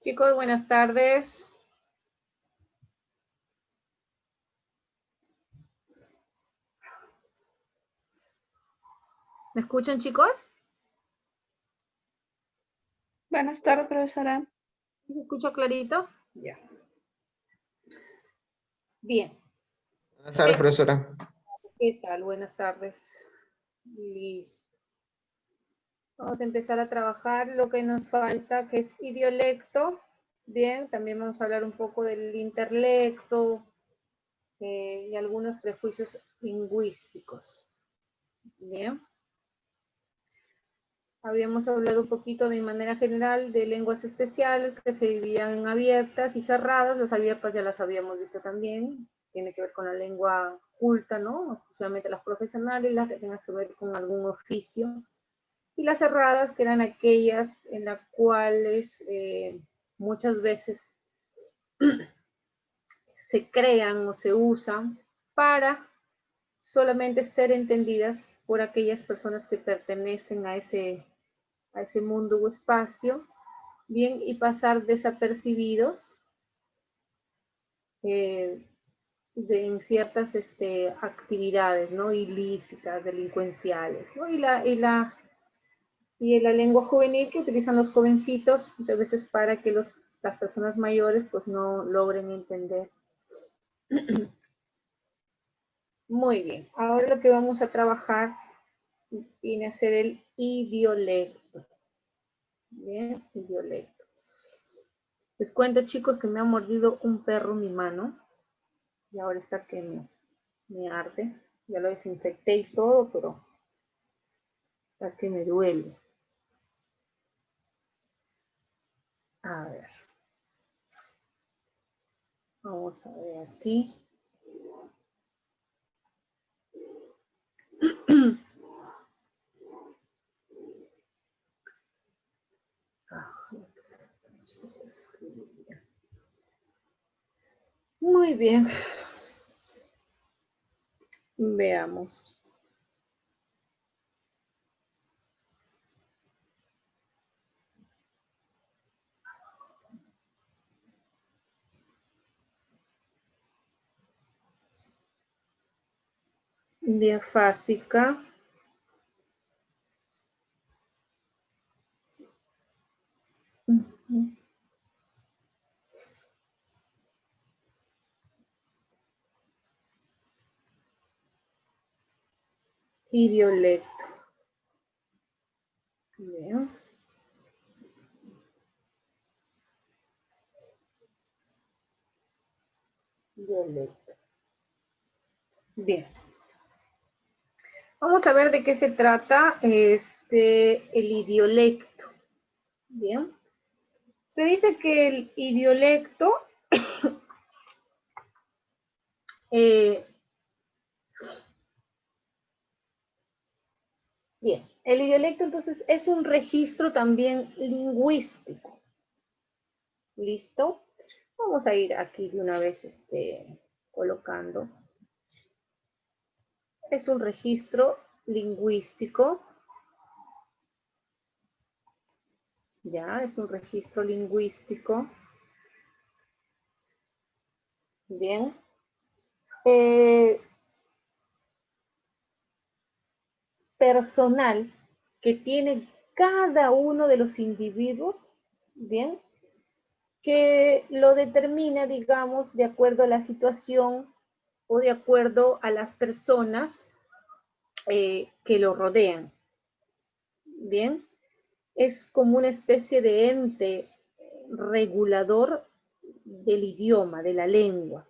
Chicos, buenas tardes. ¿Me escuchan, chicos? Buenas tardes, profesora. ¿Se escucha clarito? Ya. Bien. Buenas tardes, profesora. ¿Qué tal? Buenas tardes. Listo. Vamos a empezar a trabajar lo que nos falta, que es idiolecto. Bien, también vamos a hablar un poco del interlecto y algunos prejuicios lingüísticos. Bien. Habíamos hablado un poquito de manera general de lenguas especiales que se dividían en abiertas y cerradas. Las abiertas ya las habíamos visto también. Tiene que ver con la lengua culta, ¿no? Especialmente las profesionales, las que tengan que ver con algún oficio. Y las cerradas, que eran aquellas en las cuales muchas veces se crean o se usan para solamente ser entendidas por aquellas personas que pertenecen a ese mundo o espacio, bien, y desapercibidos en ciertas actividades, ¿no? Ilícitas, delincuenciales, ¿no? Y la lengua juvenil que utilizan los jovencitos muchas veces para que las personas mayores pues no logren entender. Muy bien, ahora lo que vamos a trabajar viene a ser el idiolecto. Bien, idiolecto. Les cuento, chicos, que me ha mordido un perro mi mano. Y ahora está que me arde. Ya lo desinfecté y todo, pero está que me duele. A ver. Vamos a ver aquí. Muy bien. Veamos. Diafásica. Idiolecto. Bien. Idiolecto. Bien. Vamos a ver de qué se trata el idiolecto. Bien. Se dice que el idiolecto bien, el idiolecto entonces es un registro también lingüístico. ¿Listo? Vamos a ir aquí de una vez colocando. Es un registro lingüístico. Ya, es un registro lingüístico. Bien. Personal que tiene cada uno de los individuos, bien, que lo determina, digamos, de acuerdo a la situación o de acuerdo a las personas que lo rodean. Bien, es como una especie de ente regulador del idioma, de la lengua.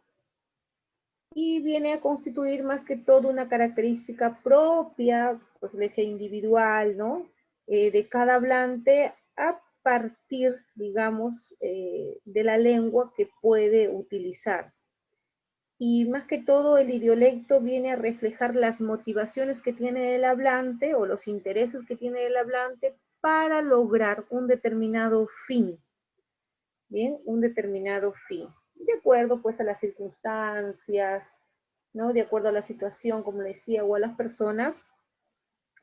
Y viene a constituir más que todo una característica propia, pues le sea individual, ¿no? De cada hablante a partir, digamos, de la lengua que puede utilizar. Y más que todo el idiolecto viene a reflejar las motivaciones que tiene el hablante o los intereses que tiene el hablante para lograr un determinado fin. Bien, un determinado fin. De acuerdo pues a las circunstancias, ¿no? De acuerdo a la situación, como decía, o a las personas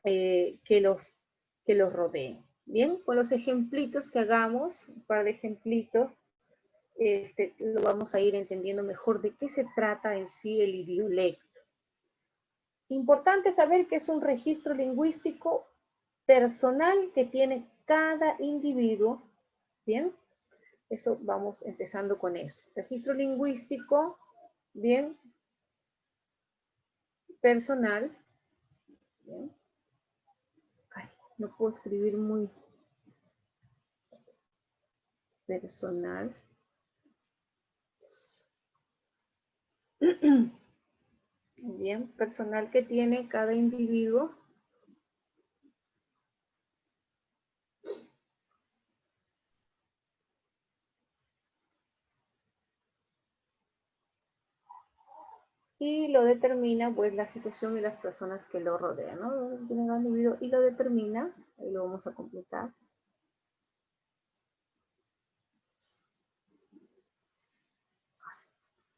que los rodeen. Bien, con los ejemplitos que hagamos, un par de ejemplitos, lo vamos a ir entendiendo mejor de qué se trata en sí el idiolecto. Importante saber que es un registro lingüístico personal que tiene cada individuo. Bien, eso vamos empezando con eso. Registro lingüístico, bien, personal. Bien. Ay, no puedo escribir muy personal. Bien, personal que tiene cada individuo. Y lo determina pues la situación y las personas que lo rodean, ¿no? Y lo determina, ahí lo vamos a completar.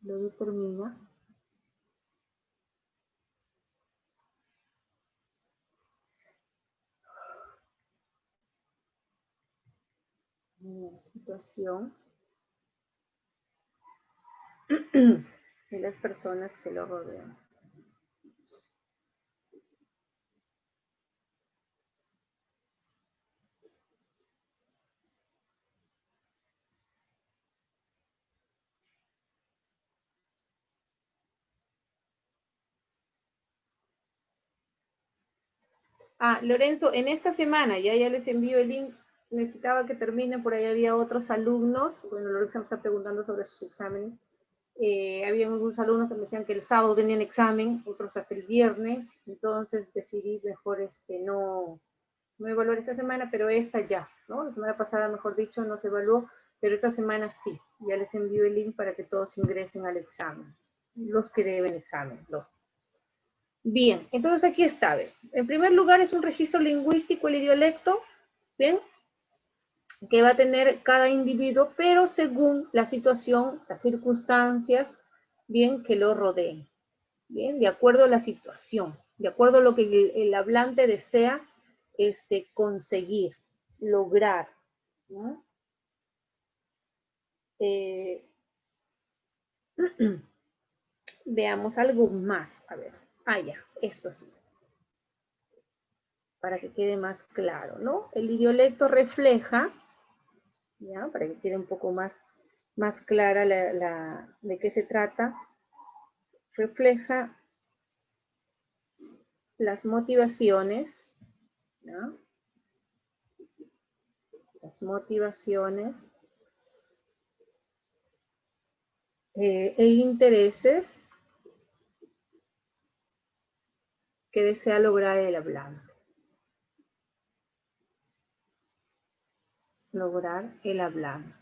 Lo determina. La situación y las personas que lo rodean. Ah, Lorenzo, en esta semana, ya les envío el link, necesitaba que terminen, por ahí había otros alumnos, bueno, Lorenzo me está preguntando sobre sus exámenes, había algunos alumnos que me decían que el sábado tenían examen, otros hasta el viernes, entonces decidí mejor no evaluar esta semana, pero esta ya, ¿no? La semana pasada, mejor dicho, no se evaluó, pero esta semana sí, ya les envío el link para que todos ingresen al examen, los que deben examen, ¿no? Bien, entonces aquí está, ¿ven? En primer lugar es un registro lingüístico, el idiolecto, ¿bien? Que va a tener cada individuo, pero según la situación, las circunstancias, bien, que lo rodeen, bien, de acuerdo a la situación, de acuerdo a lo que el hablante desea conseguir, lograr, ¿no? Veamos algo más, a ver, ya, esto sí, para que quede más claro, ¿no? El idiolecto refleja, ¿ya? Para que quede un poco más clara de qué se trata, refleja las motivaciones, ¿ya? Las motivaciones e intereses que desea lograr el hablante. Lograr el hablante.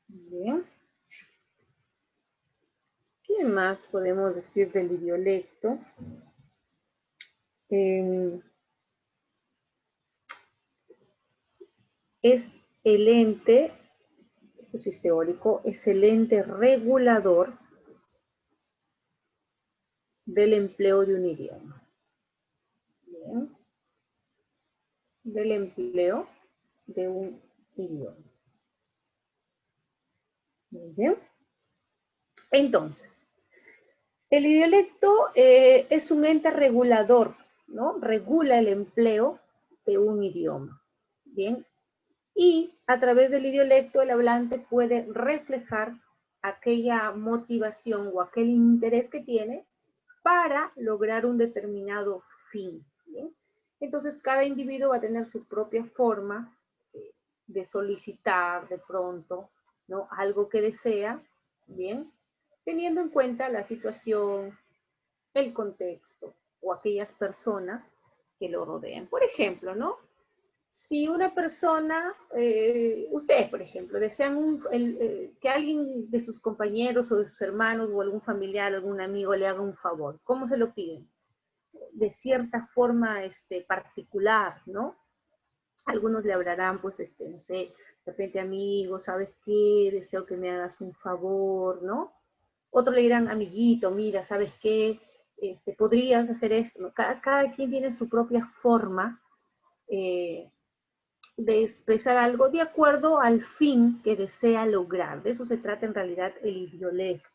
Bien. ¿Qué más podemos decir del idiolecto? Es el ente, esto sí es teórico, es el ente regulador del empleo de un idioma. Bien. Del empleo de un idioma. Muy bien. Entonces, el idiolecto es un ente regulador, ¿no? Regula el empleo de un idioma. Bien. Y a través del idiolecto el hablante puede reflejar aquella motivación o aquel interés que tiene para lograr un determinado fin. ¿Bien? Entonces, cada individuo va a tener su propia forma de solicitar de pronto, ¿no? Algo que desea, ¿bien? Teniendo en cuenta la situación, el contexto o aquellas personas que lo rodean. Por ejemplo, ¿no? Si una persona, ustedes, por ejemplo, desean que alguien de sus compañeros o de sus hermanos o algún familiar, algún amigo le haga un favor, ¿cómo se lo piden? De cierta forma particular, ¿no? Algunos le hablarán, pues, no sé, de repente, amigo, ¿sabes qué? Deseo que me hagas un favor, ¿no? Otros le dirán, amiguito, mira, ¿sabes qué? Podrías hacer esto, ¿no? Cada quien tiene su propia forma de expresar algo de acuerdo al fin que desea lograr. De eso se trata en realidad el idiolecto.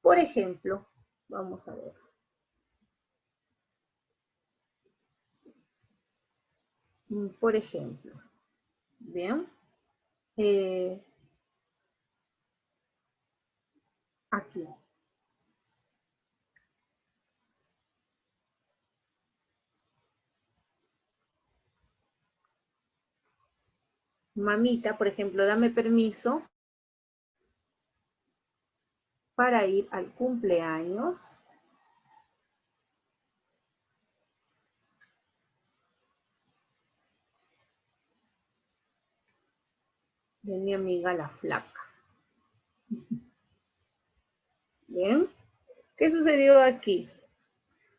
Por ejemplo, vamos a ver. Por ejemplo, bien, aquí. Mamita, por ejemplo, dame permiso para ir al cumpleaños de mi amiga la flaca. Bien, ¿qué sucedió aquí?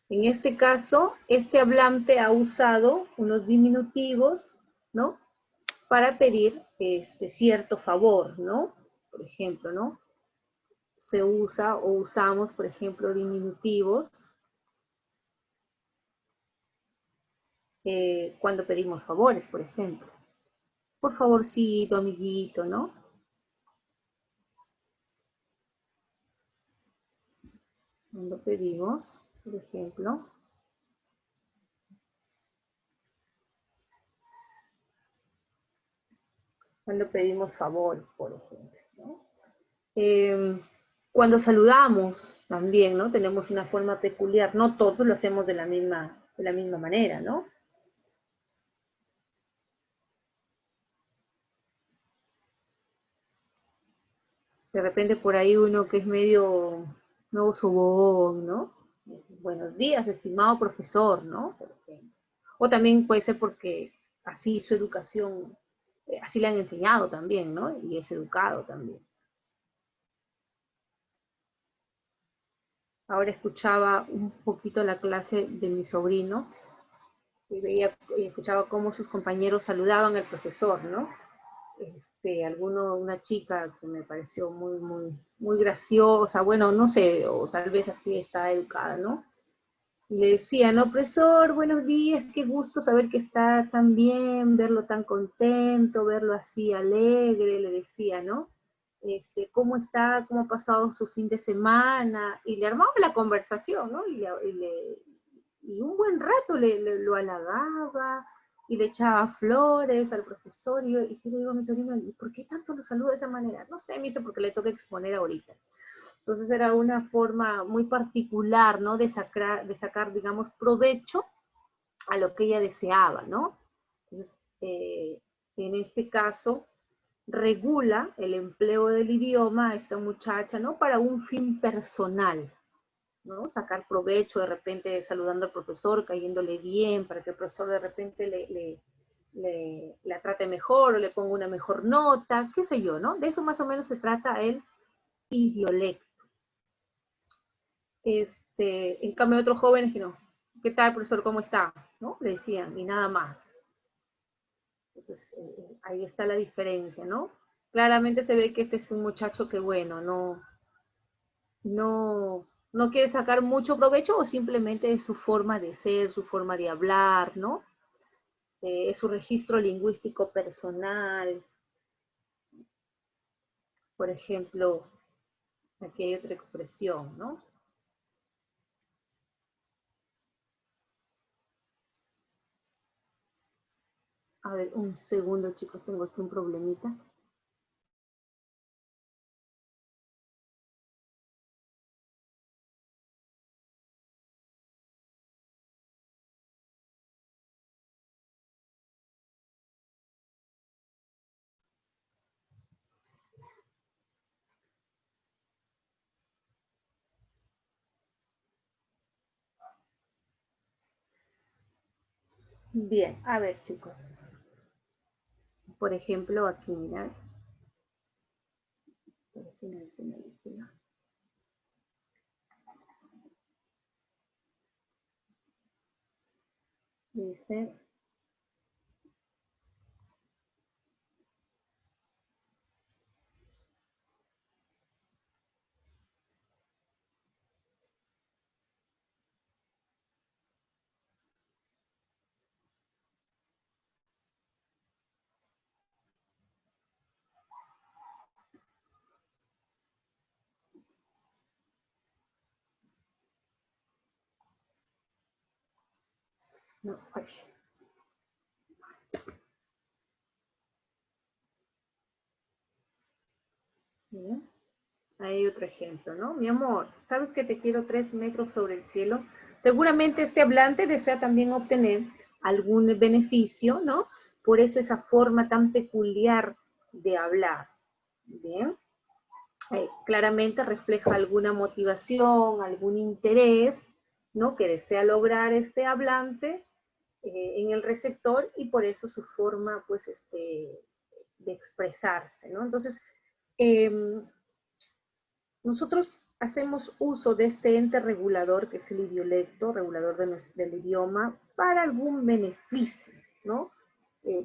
En este caso, este hablante ha usado unos diminutivos, ¿no? Para pedir cierto favor, ¿no? Por ejemplo, ¿no? Se usa o usamos, por ejemplo, diminutivos cuando pedimos favores, por ejemplo. Por favorcito, amiguito, ¿no? Cuando pedimos, por ejemplo, cuando pedimos favores, por ejemplo, ¿no? Cuando saludamos también, ¿no? Tenemos una forma peculiar, no todos lo hacemos de la misma manera, ¿no? De repente por ahí uno que es medio sobón, ¿no? Buenos días, estimado profesor, ¿no? Por ejemplo. O también puede ser porque así su educación, así le han enseñado también, ¿no? Y es educado también. Ahora escuchaba un poquito la clase de mi sobrino y veía y escuchaba cómo sus compañeros saludaban al profesor, ¿no? Una chica que me pareció muy graciosa, bueno, no sé, o tal vez así está educada, ¿no? Y le decía, no, profesor, buenos días, qué gusto saber que está tan bien, verlo tan contento, verlo así alegre, le decía, ¿no? ¿Cómo está? ¿Cómo ha pasado su fin de semana? Y le armaba la conversación, ¿no? Y un buen rato lo halagaba y le echaba flores al profesor. Y yo le digo a mi sobrino, ¿y por qué tanto lo saluda de esa manera? No sé, me dice, porque le toca exponer ahorita. Entonces era una forma muy particular, ¿no? De sacar, digamos, provecho a lo que ella deseaba, ¿no? Entonces, en este caso, regula el empleo del idioma a esta muchacha, ¿no? Para un fin personal, ¿no? Sacar provecho de repente saludando al profesor, cayéndole bien, para que el profesor de repente la trate mejor o le ponga una mejor nota, qué sé yo, ¿no? De eso más o menos se trata el idiolecto. En cambio otros jóvenes que no, ¿qué tal, profesor? ¿Cómo está? ¿No? Le decían, y nada más. Entonces, ahí está la diferencia, ¿no? Claramente se ve que este es un muchacho que, bueno, no quiere sacar mucho provecho o simplemente es su forma de ser, su forma de hablar, ¿no? Es su registro lingüístico personal. Por ejemplo, aquí hay otra expresión, ¿no? A ver, un segundo, chicos, tengo aquí un problemita. Bien, a ver, chicos. Por ejemplo, aquí, mira. Dice, No, ay. Bien. Hay otro ejemplo, ¿no? Mi amor, ¿sabes que te quiero 3 metros sobre el cielo? Seguramente este hablante desea también obtener algún beneficio, ¿no? Por eso esa forma tan peculiar de hablar. Bien. Claramente refleja alguna motivación, algún interés, ¿no? Que desea lograr este hablante en el receptor y por eso su forma, pues, de expresarse, ¿no? Entonces, eh, nosotros hacemos uso de este ente regulador, que es el idiolecto, regulador del idioma, para algún beneficio, ¿no?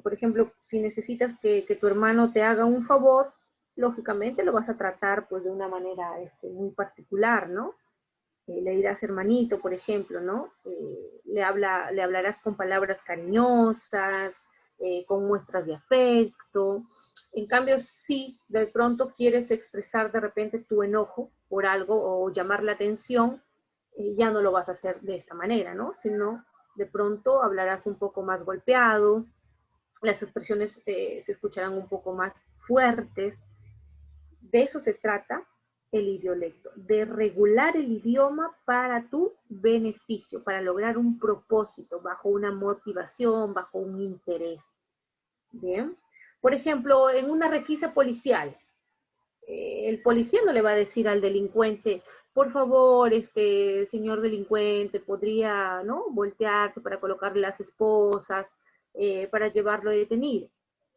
Por ejemplo, si necesitas que tu hermano te haga un favor, lógicamente lo vas a tratar pues de una manera muy particular, ¿no? Le dirás hermanito, por ejemplo, ¿no? Le hablarás con palabras cariñosas, con muestras de afecto. En cambio, si de pronto quieres expresar de repente tu enojo por algo o llamar la atención, ya no lo vas a hacer de esta manera, ¿no? Sino de pronto hablarás un poco más golpeado, las expresiones se escucharán un poco más fuertes. De eso se trata el idiolecto, de regular el idioma para tu beneficio, para lograr un propósito, bajo una motivación, bajo un interés. Bien. Por ejemplo, en una requisa policial, el policía no le va a decir al delincuente, por favor, señor delincuente, podría, ¿no?, voltearse para colocarle las esposas, para llevarlo detenido,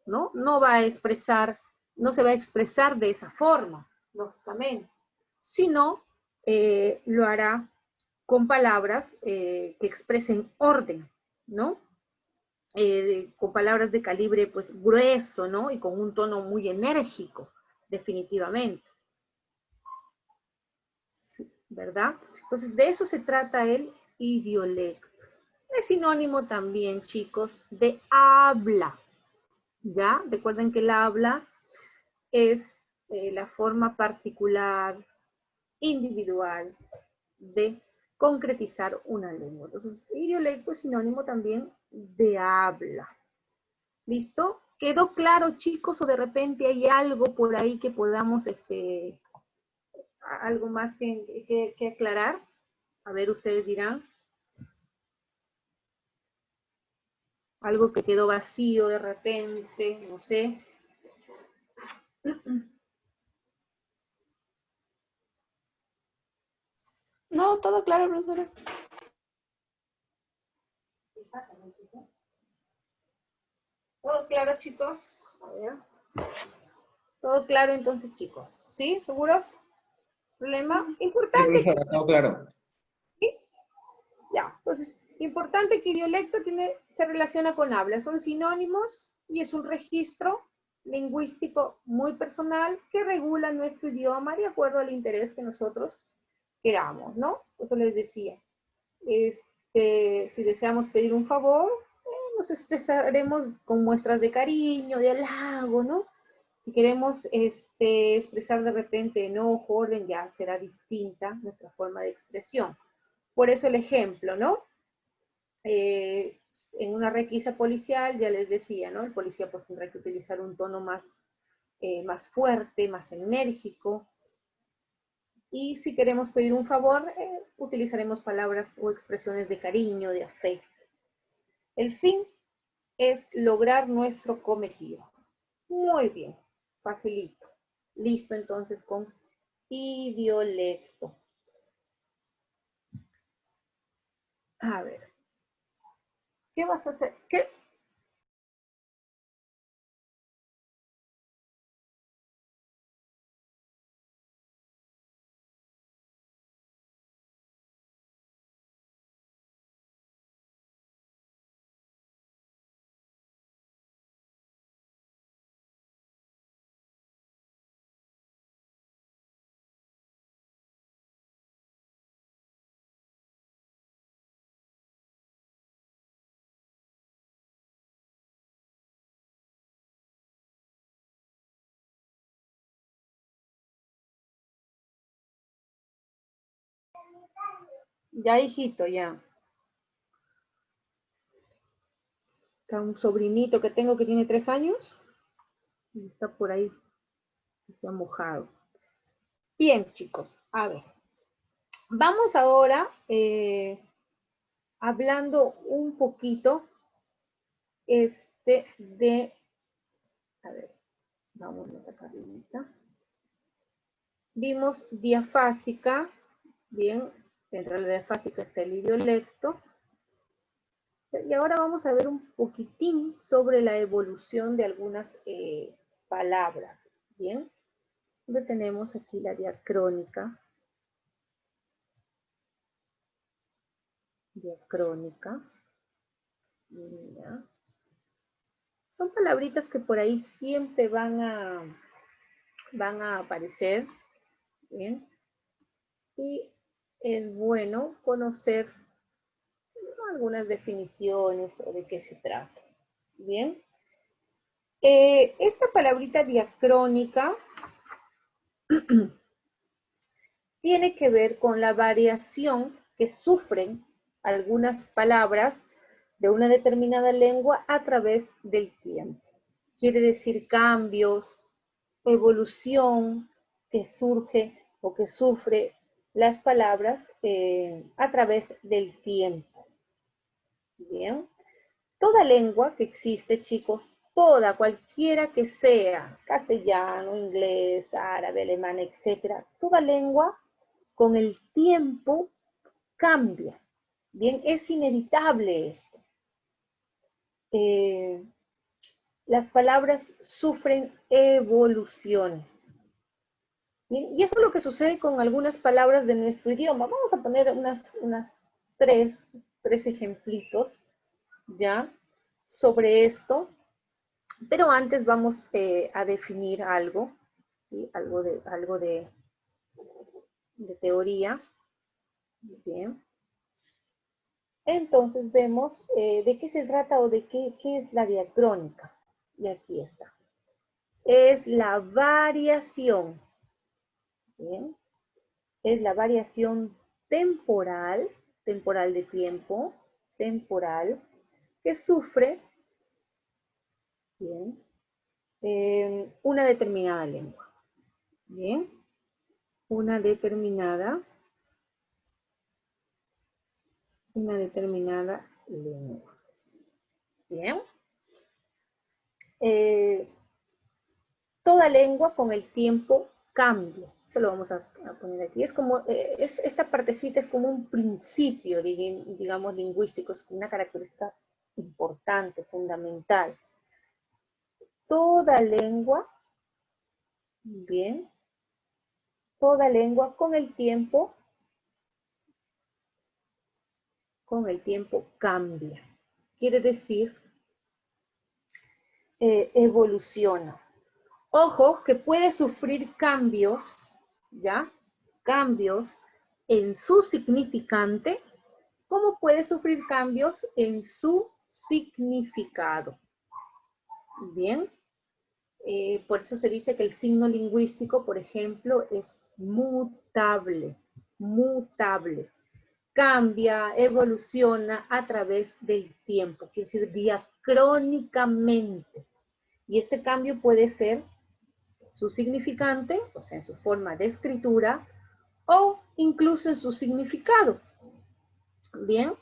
¿no? No va a expresar, no se va a expresar de esa forma, lógicamente, sino lo hará con palabras que expresen orden, ¿no? Con palabras de calibre pues grueso, ¿no? Y con un tono muy enérgico, definitivamente. Sí, ¿verdad? Entonces, de eso se trata el idiolecto. Es sinónimo también, chicos, de habla, ¿ya? Recuerden que el habla es la forma particular, individual, de concretizar una lengua. Entonces, idiolecto es sinónimo también de habla. ¿Listo? ¿Quedó claro, chicos, o de repente hay algo por ahí que podamos, algo más que aclarar? A ver, ustedes dirán. Algo que quedó vacío de repente, no sé. No, todo claro, profesora. ¿Todo claro, chicos? A ver. Todo claro entonces, chicos. ¿Sí? ¿Seguros? ¿Problema? Sí, Importante. profesora, todo claro. ¿Sí? Ya, entonces, importante que dialecto se relaciona con habla, son sinónimos y es un registro lingüístico muy personal que regula nuestro idioma de acuerdo al interés que nosotros queramos, ¿no? Eso les decía. Si deseamos pedir un favor, nos expresaremos con muestras de cariño, de halago, ¿no? Si queremos expresar de repente enojo, orden, ya será distinta nuestra forma de expresión. Por eso el ejemplo, ¿no? En una requisa policial, ya les decía, ¿no? El policía pues tendrá que utilizar un tono más fuerte, más enérgico. Y si queremos pedir un favor, utilizaremos palabras o expresiones de cariño, de afecto. El fin es lograr nuestro cometido. Muy bien, facilito. Listo entonces con idiolecto. A ver, ¿qué vas a hacer? ¿Qué? Ya, hijito, ya. Acá un sobrinito que tengo que tiene 3 años. Y está por ahí. Está mojado. Bien, chicos. A ver. Vamos ahora hablando un poquito de... A ver. Vamos a sacar ahorita. Vimos diafásica. Bien. Dentro de la diafásica está el idiolecto. Y ahora vamos a ver un poquitín sobre la evolución de algunas palabras. Bien. Donde tenemos aquí la diacrónica. Diacrónica. Mira. Son palabritas que por ahí siempre van a aparecer. Bien. Y es bueno conocer, ¿no?, algunas definiciones o de qué se trata. Bien. Esta palabrita diacrónica tiene que ver con la variación que sufren algunas palabras de una determinada lengua a través del tiempo. Quiere decir cambios, evolución que surge o que sufre las palabras a través del tiempo. Bien. Toda lengua que existe, chicos, toda, cualquiera que sea, castellano, inglés, árabe, alemán, etcétera, toda lengua con el tiempo cambia. Bien, es inevitable esto. Las palabras sufren evoluciones. Bien, y eso es lo que sucede con algunas palabras de nuestro idioma. Vamos a poner unas tres ejemplitos, ¿ya?, sobre esto. Pero antes vamos a definir algo, ¿sí?, algo de teoría. Bien. Entonces vemos de qué se trata o de qué es la diacrónica. Y aquí está. Es la variación. Bien. Es la variación temporal de tiempo, temporal, que sufre, bien, una determinada lengua. Bien. Una determinada lengua. Bien. Toda lengua con el tiempo cambia. Eso lo vamos a poner aquí. Es como, esta partecita es como un principio, digamos, lingüístico. Es una característica importante, fundamental. Toda lengua, bien, toda lengua con el tiempo cambia. Quiere decir, evoluciona. Ojo, que puede sufrir cambios, ¿ya? Cambios en su significante, como puede sufrir cambios en su significado. Bien. Por eso se dice que el signo lingüístico, por ejemplo, es mutable. Mutable. Cambia, evoluciona a través del tiempo, quiere decir diacrónicamente. Y este cambio puede ser su significante, o sea, en su forma de escritura, o incluso en su significado. Bien,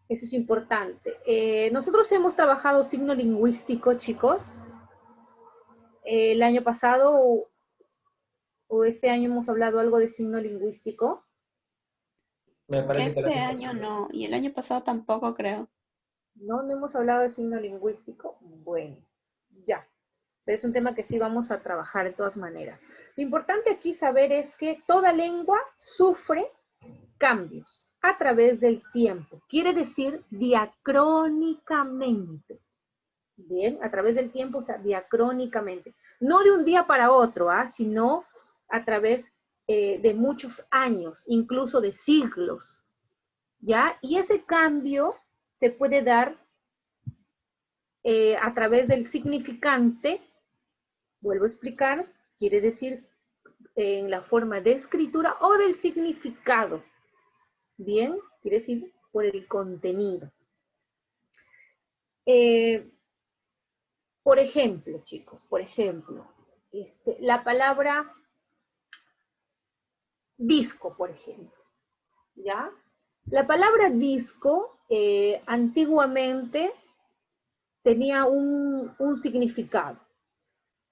eso es importante. Nosotros hemos trabajado signo lingüístico, chicos. El año pasado o este año hemos hablado algo de signo lingüístico. Me parece que el Este año año pasado. no, y el año pasado tampoco creo. No hemos hablado de signo lingüístico. Bueno, ya. Pero es un tema que sí vamos a trabajar de todas maneras. Lo importante aquí saber es que toda lengua sufre cambios a través del tiempo. Quiere decir diacrónicamente. Bien, a través del tiempo, o sea, diacrónicamente. No de un día para otro, sino a través de muchos años, incluso de siglos. ¿Ya? Y ese cambio se puede dar a través del significante. Vuelvo a explicar, quiere decir en la forma de escritura o del significado. Bien, quiere decir por el contenido. Por ejemplo, chicos, por ejemplo, la palabra disco, por ejemplo, ¿ya? La palabra disco antiguamente tenía un significado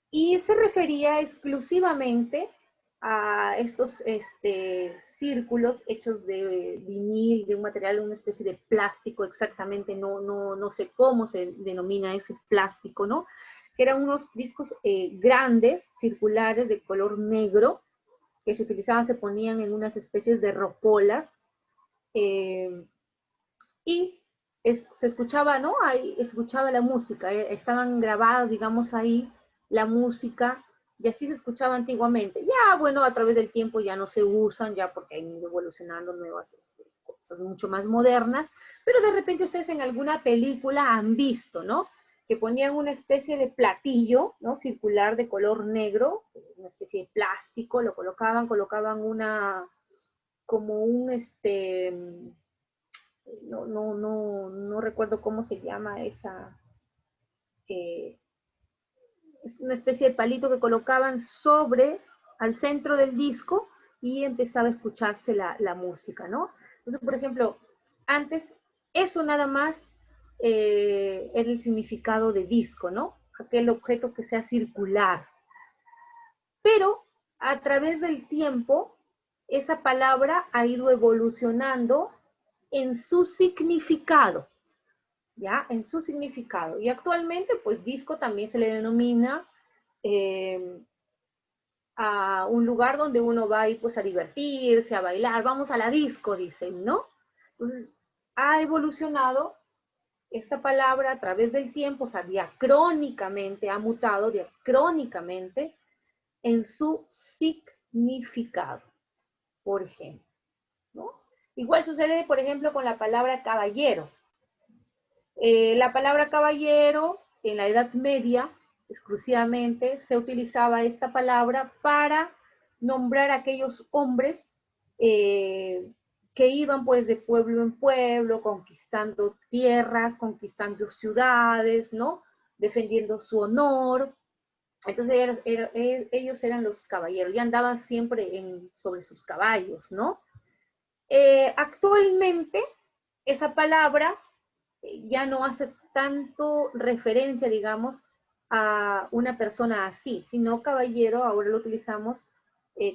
y se refería exclusivamente a estos círculos hechos de vinil, de un material, una especie de plástico exactamente, no sé cómo se denomina ese plástico, ¿no? Que eran unos discos grandes, circulares, de color negro, que se utilizaban, se ponían en unas especies de rocolas, y se escuchaba, ¿no? Ahí escuchaba la música, estaban grabadas, digamos, ahí la música, y así se escuchaba antiguamente. Ya, bueno, a través del tiempo ya no se usan, ya porque han ido evolucionando nuevas cosas mucho más modernas, pero de repente ustedes en alguna película han visto, ¿no? Que ponían una especie de platillo, ¿no? Circular de color negro, una especie de plástico, lo colocaban una, como un, no recuerdo cómo se llama esa, es una especie de palito que colocaban sobre, al centro del disco, y empezaba a escucharse la música, ¿no? Entonces, por ejemplo, antes eso nada más era el significado de disco, ¿no? Aquel objeto que sea circular. Pero a través del tiempo, esa palabra ha ido evolucionando en su significado, ¿ya? En su significado. Y actualmente, pues disco también se le denomina a un lugar donde uno va a ir pues a divertirse, a bailar, vamos a la disco, dicen, ¿no? Entonces, ha evolucionado esta palabra a través del tiempo, o sea, diacrónicamente, ha mutado diacrónicamente en su significado, por ejemplo, ¿no? Igual sucede, por ejemplo, con la palabra caballero. La palabra caballero en la Edad Media exclusivamente se utilizaba esta palabra para nombrar a aquellos hombres que iban pues de pueblo en pueblo, conquistando tierras, conquistando ciudades, ¿no? Defendiendo su honor. Entonces ellos eran los caballeros y andaban siempre sobre sus caballos, ¿no? Actualmente esa palabra ya no hace tanto referencia, digamos, a una persona así, sino caballero, ahora lo utilizamos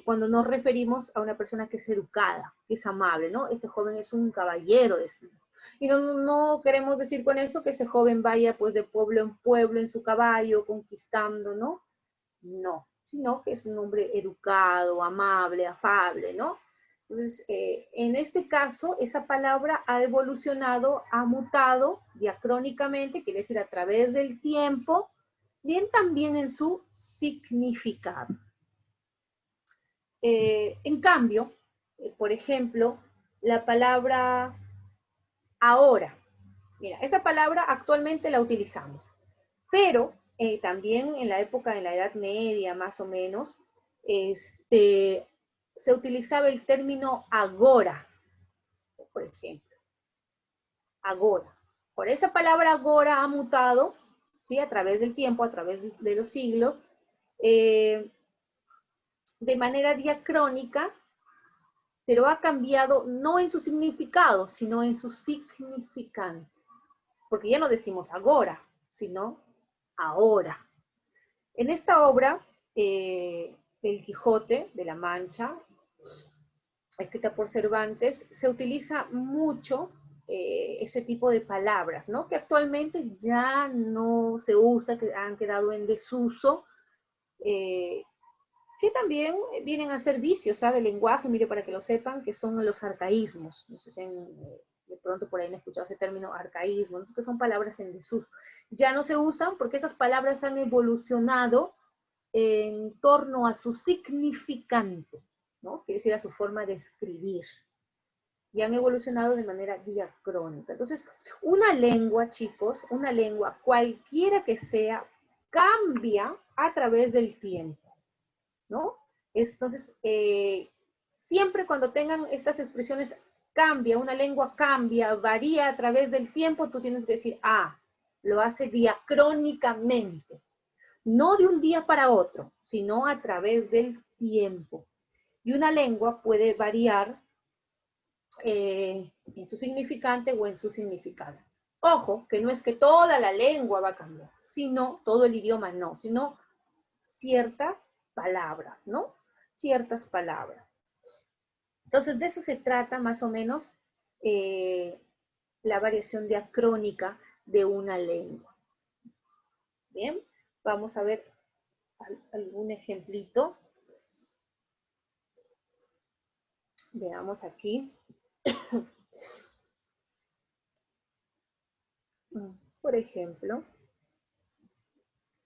cuando nos referimos a una persona que es educada, que es amable, ¿no? Este joven es un caballero, decimos. Y no queremos decir con eso que ese joven vaya pues de pueblo en pueblo en su caballo, conquistando, ¿no? No, sino que es un hombre educado, amable, afable, ¿no? Entonces, en este caso, esa palabra ha evolucionado, ha mutado diacrónicamente, quiere decir a través del tiempo, bien también en su significado. En cambio, por ejemplo, la palabra ahora. Mira, esa palabra actualmente la utilizamos, pero también en la época, en la Edad Media más o menos, se utilizaba el término agora, por ejemplo. Agora. Por esa palabra agora ha mutado, ¿sí? A través del tiempo, a través de los siglos, de manera diacrónica, pero ha cambiado no en su significado, sino en su significante. Porque ya no decimos agora, sino ahora. En esta obra, El Quijote de la Mancha, escrita por Cervantes, se utiliza mucho ese tipo de palabras, ¿no? Que actualmente ya no se usa, que han quedado en desuso, que también vienen a ser vicios, ¿sabes? Del lenguaje, mire, para que lo sepan, que son los arcaísmos. No sé si de pronto por ahí han escuchado ese término arcaísmo, ¿no? Que son palabras en desuso. Ya no se usan porque esas palabras han evolucionado en torno a su significante, ¿no? Quiere decir a su forma de escribir. Y han evolucionado de manera diacrónica. Entonces, una lengua, chicos, una lengua, cualquiera que sea, cambia a través del tiempo, ¿no? Entonces, siempre cuando tengan estas expresiones, cambia, una lengua cambia, varía a través del tiempo, tú tienes que decir, ah, lo hace diacrónicamente, no de un día para otro, sino a través del tiempo. Y una lengua puede variar en su significante o en su significado. Ojo, que no es que toda la lengua va a cambiar, sino todo el idioma no, sino ciertas palabras, ¿no? Ciertas palabras. Entonces, de eso se trata más o menos la variación diacrónica de una lengua. Bien, vamos a ver algún ejemplito. Veamos aquí. Por ejemplo,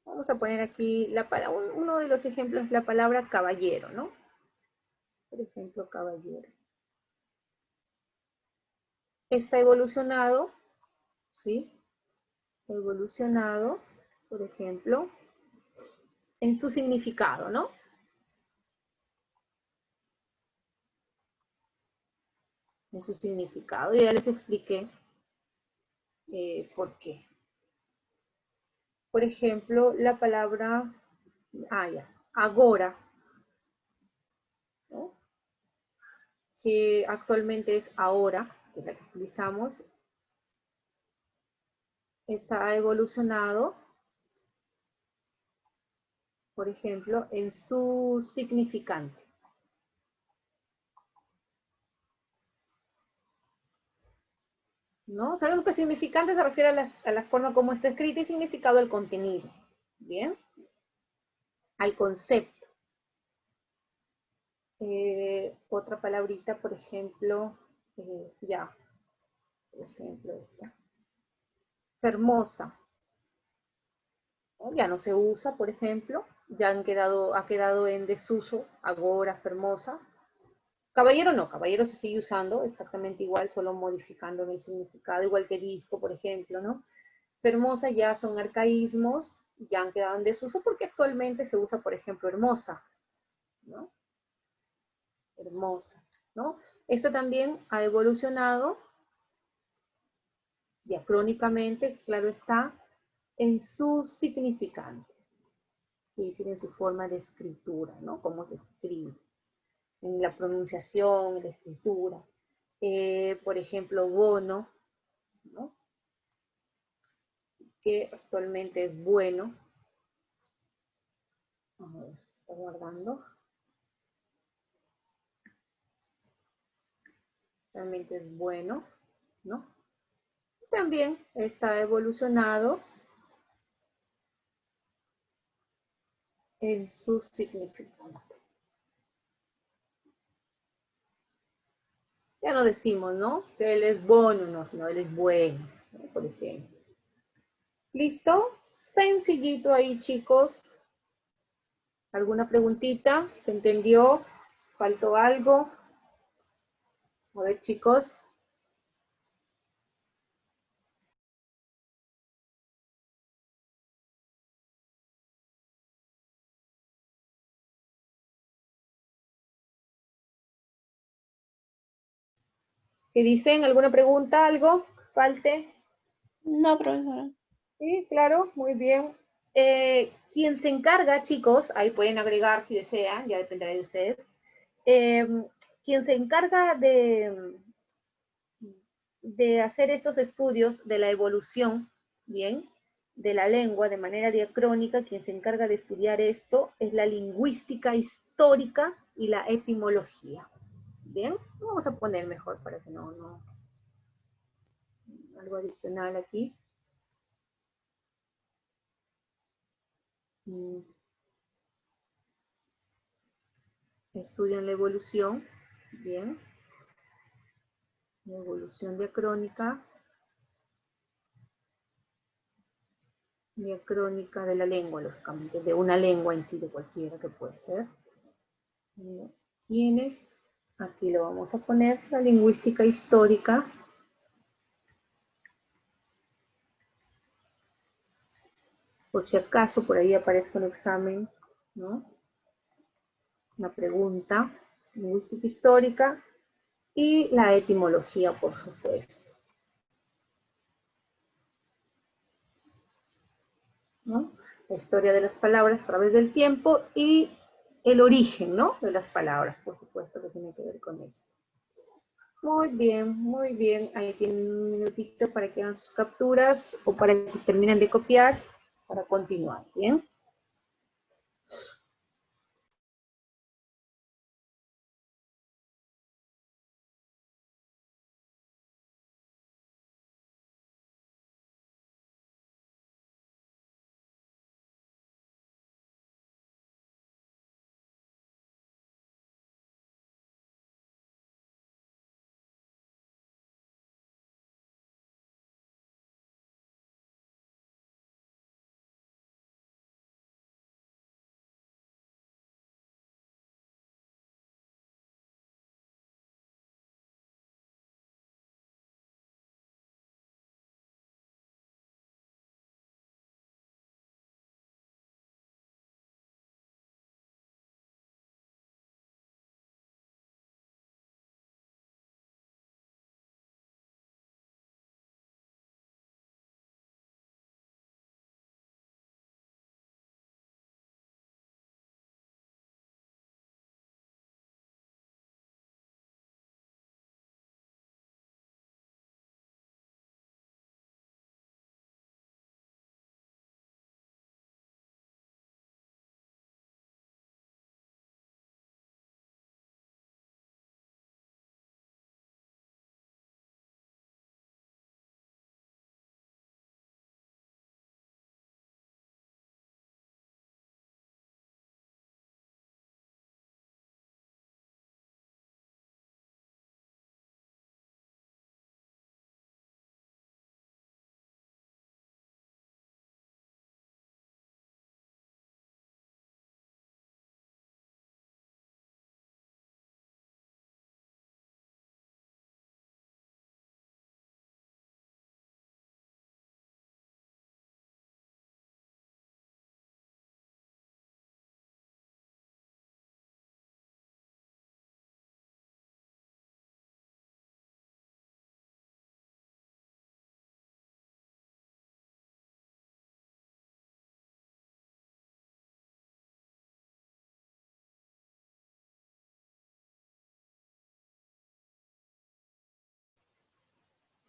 vamos a poner aquí uno de los ejemplos, la palabra caballero, ¿no? Por ejemplo, caballero. Está evolucionado, ¿sí? Evolucionado, por ejemplo, en su significado, ¿no? En su significado. Y ya les expliqué por qué. Por ejemplo, la palabra, agora, ¿no? Que actualmente es ahora, que es la que utilizamos, está evolucionado, por ejemplo, en su significante. ¿No? Sabemos que significante se refiere a la forma como está escrita y significado al contenido. ¿Bien? Al concepto. Otra palabrita, por ejemplo, por ejemplo esta. Fermosa. ¿No? Ya no se usa, por ejemplo, ya ha quedado en desuso, agora, fermosa. Caballero no, caballero se sigue usando exactamente igual, solo modificando en el significado, igual que disco, por ejemplo, ¿no? Fermosa ya son arcaísmos, ya han quedado en desuso porque actualmente se usa, por ejemplo, hermosa, ¿no? Hermosa, ¿no? Esta también ha evolucionado diacrónicamente, claro está, en su significante, es decir, en su forma de escritura, ¿no? Cómo se escribe, en la pronunciación, en la escritura. Por ejemplo, bono, ¿no? Que actualmente es bueno. A ver, está guardando. Realmente es bueno, ¿no? También está evolucionado en su significado. Ya no decimos, ¿no? Que él es bueno, no, sino él es bueno, ¿no? Por ejemplo. ¿Listo? Sencillito ahí, chicos. ¿Alguna preguntita? ¿Se entendió? ¿Faltó algo? A ver, chicos. ¿Qué dicen? ¿Alguna pregunta? ¿Algo? ¿Falte? No, profesora. Sí, claro, muy bien. Quien se encarga, chicos, ahí pueden agregar si desean, ya dependerá de ustedes. Quien se encarga de hacer estos estudios de la evolución, bien, de la lengua de manera diacrónica, quien se encarga de estudiar esto es la lingüística histórica y la etimología. Bien, vamos a poner mejor para que no algo adicional aquí. Estudian la evolución, bien, la evolución diacrónica de la lengua, lógicamente, de una lengua en sí, de cualquiera que puede ser. ¿Quiénes? Aquí lo vamos a poner, la lingüística histórica. Por si acaso por ahí aparezca un examen, ¿no? Una pregunta. Lingüística histórica y la etimología, por supuesto. ¿no? La historia de las palabras a través del tiempo y el origen, ¿no? De las palabras, por supuesto, que tiene que ver con esto. Muy bien, muy bien. Ahí tienen un minutito para que hagan sus capturas o para que terminen de copiar para continuar, ¿bien?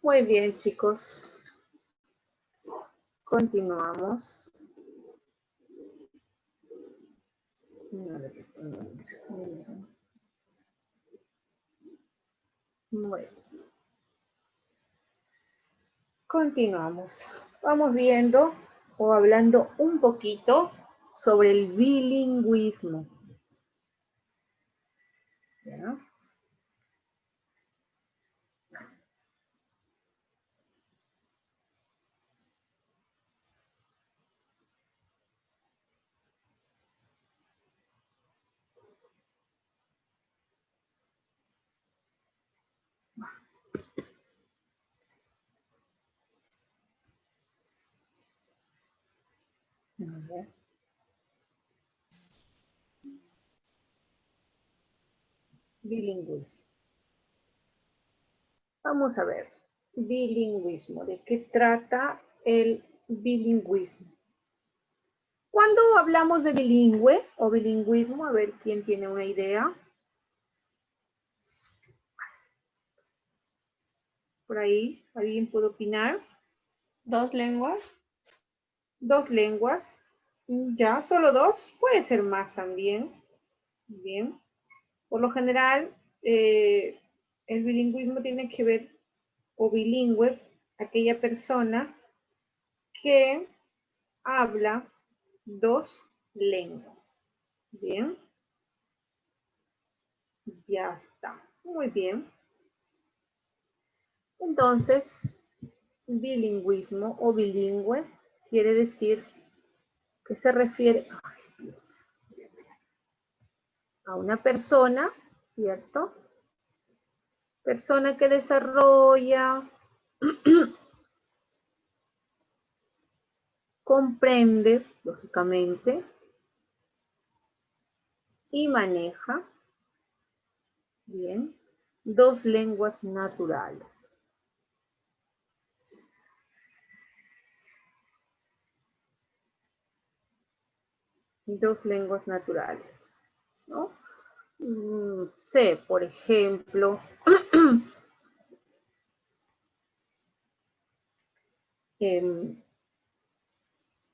Muy bien, chicos. Continuamos. Muy bien. Continuamos. Vamos viendo o hablando un poquito sobre el bilingüismo. ¿Ya? A ver. Bilingüismo. Vamos a ver. Bilingüismo. ¿De qué trata el bilingüismo? Cuando hablamos de bilingüe o bilingüismo, a ver quién tiene una idea. Por ahí, ¿alguien puede opinar? ¿Dos lenguas? Dos lenguas. Ya, solo dos. Puede ser más también. Bien. Por lo general, el bilingüismo tiene que ver, o bilingüe, aquella persona que habla dos lenguas. Bien. Ya está. Muy bien. Entonces, bilingüismo o bilingüe quiere decir que se refiere a una persona, ¿cierto? Persona que desarrolla, comprende, lógicamente, y maneja, bien, dos lenguas naturales. dos lenguas naturales, ¿no? Sé, por ejemplo,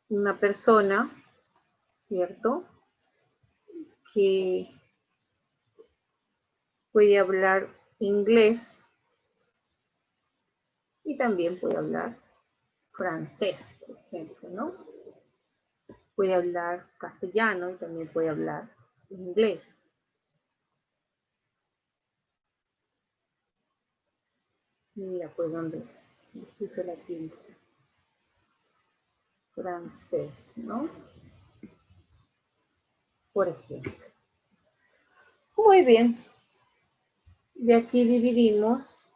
una persona, ¿cierto?, que puede hablar inglés y también puede hablar francés, por ejemplo, ¿no? Puede hablar castellano y también puede hablar inglés. Mira, pues donde puse la tilde. Francés, ¿no? Por ejemplo. Muy bien. De aquí dividimos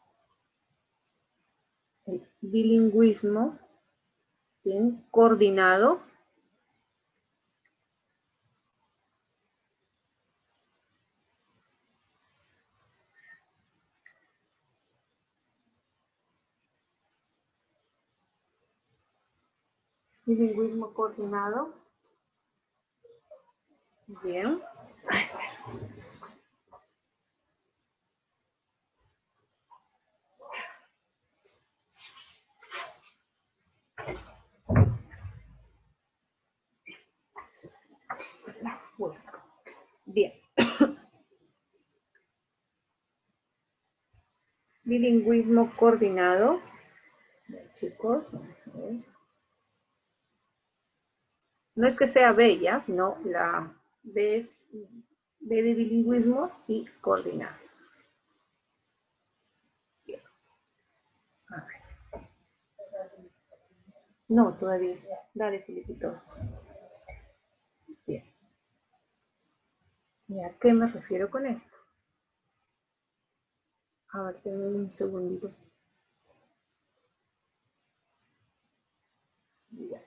el bilingüismo, bien, coordinado. Bilingüismo coordinado. Bien. Bien. Bilingüismo coordinado. Bien, chicos, vamos a ver. No es que sea bella, sino la B es B de bilingüismo y coordinado. Bien. A ver. No, todavía. Dale, solicitó. Bien. ¿Y a qué me refiero con esto? A ver, tengo un segundito. Ya.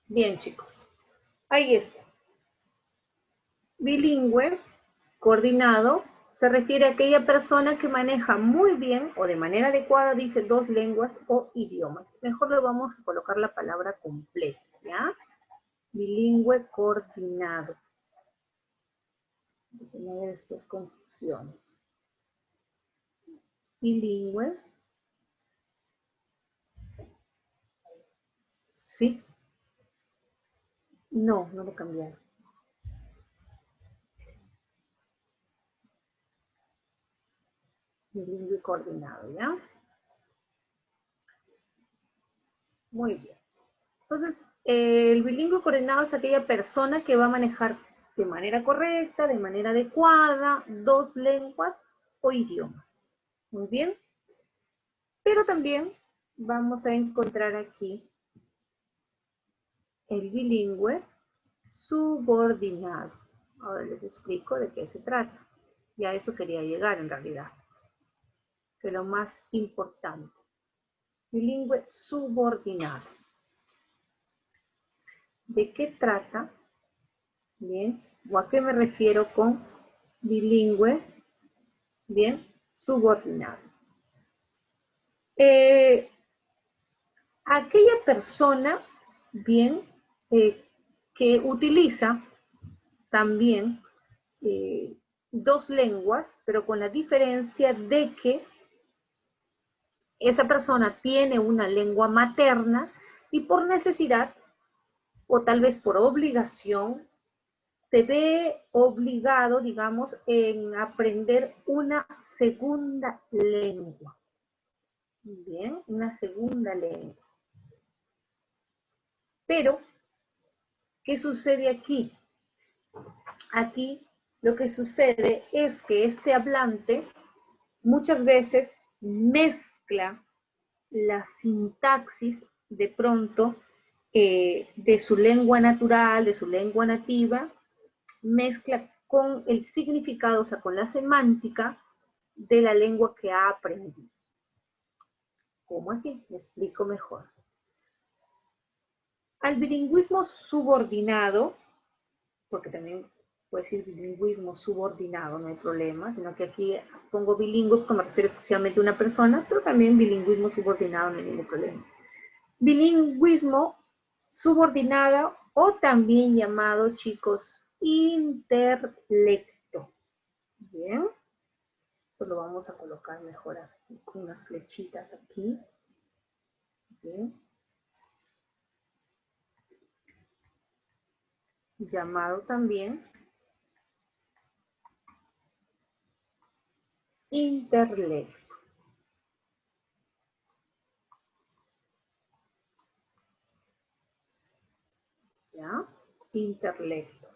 Bien, chicos. Ahí está. Bilingüe, coordinado, se refiere a aquella persona que maneja muy bien o de manera adecuada, dice, dos lenguas o idiomas. Mejor le vamos a colocar la palabra completa, ¿ya? Bilingüe coordinado. No hay después confusiones. Bilingüe. ¿Sí? No, no lo cambiaron. Bilingüe coordinado, ¿ya? Muy bien. Entonces, el bilingüe coordinado es aquella persona que va a manejar de manera correcta, de manera adecuada, dos lenguas o idiomas. Muy bien. Pero también vamos a encontrar aquí el bilingüe subordinado. Ahora les explico de qué se trata. Y a eso quería llegar en realidad. Que es lo más importante. Bilingüe subordinado. ¿De qué trata? Bien. ¿O a qué me refiero con bilingüe? Bien. Subordinado. Aquella persona, bien, que utiliza también dos lenguas, pero con la diferencia de que esa persona tiene una lengua materna y por necesidad o tal vez por obligación se ve obligado, digamos, en aprender una segunda lengua. Bien, una segunda lengua. Pero, ¿qué sucede aquí? Aquí lo que sucede es que este hablante muchas veces mezcla mezcla la sintaxis de pronto de su lengua natural, de su lengua nativa, mezcla con el significado, o sea, con la semántica de la lengua que ha aprendido. ¿Cómo así? Me explico mejor. Al bilingüismo subordinado, porque también puede decir bilingüismo subordinado, no hay problema, sino que aquí pongo bilingüe porque me refiero exclusivamente a una persona, pero también bilingüismo subordinado no hay ningún problema. Bilingüismo subordinado o también llamado, chicos, interlecto. Bien, esto lo vamos a colocar mejor aquí, con unas flechitas aquí. Bien. Llamado también interlecto. ¿Ya? Interlecto.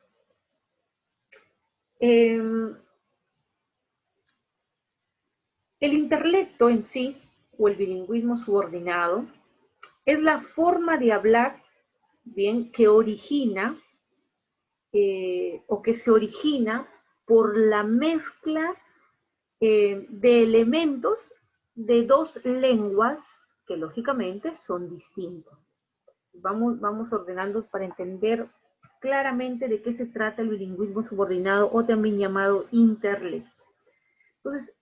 El interlecto en sí, o el bilingüismo subordinado, es la forma de hablar, bien, que origina o que se origina por la mezcla de elementos de dos lenguas que lógicamente son distintos. Vamos ordenando para entender claramente de qué se trata el bilingüismo subordinado o también llamado interlecto. Entonces,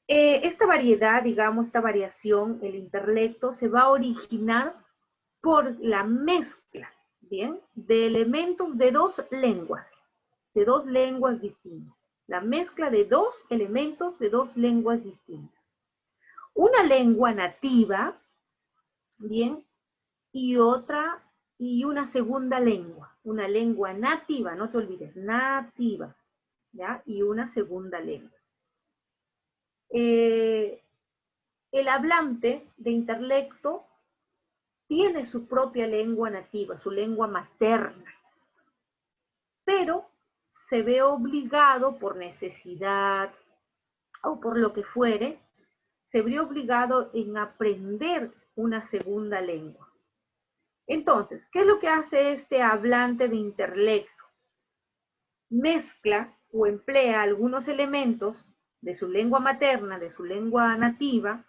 esta variedad, digamos, esta variación, el interlecto, se va a originar por la mezcla, ¿bien?, de elementos de dos lenguas distintas. La mezcla de dos elementos de dos lenguas distintas. Una lengua nativa, ¿bien?, y una segunda lengua. Una lengua nativa, no te olvides, nativa, ¿ya? Y una segunda lengua. El hablante de interlecto tiene su propia lengua nativa, su lengua materna, pero se ve obligado por necesidad o por lo que fuere, se ve obligado en aprender una segunda lengua. Entonces, ¿qué es lo que hace este hablante de interlecto? Mezcla o emplea algunos elementos de su lengua materna, de su lengua nativa,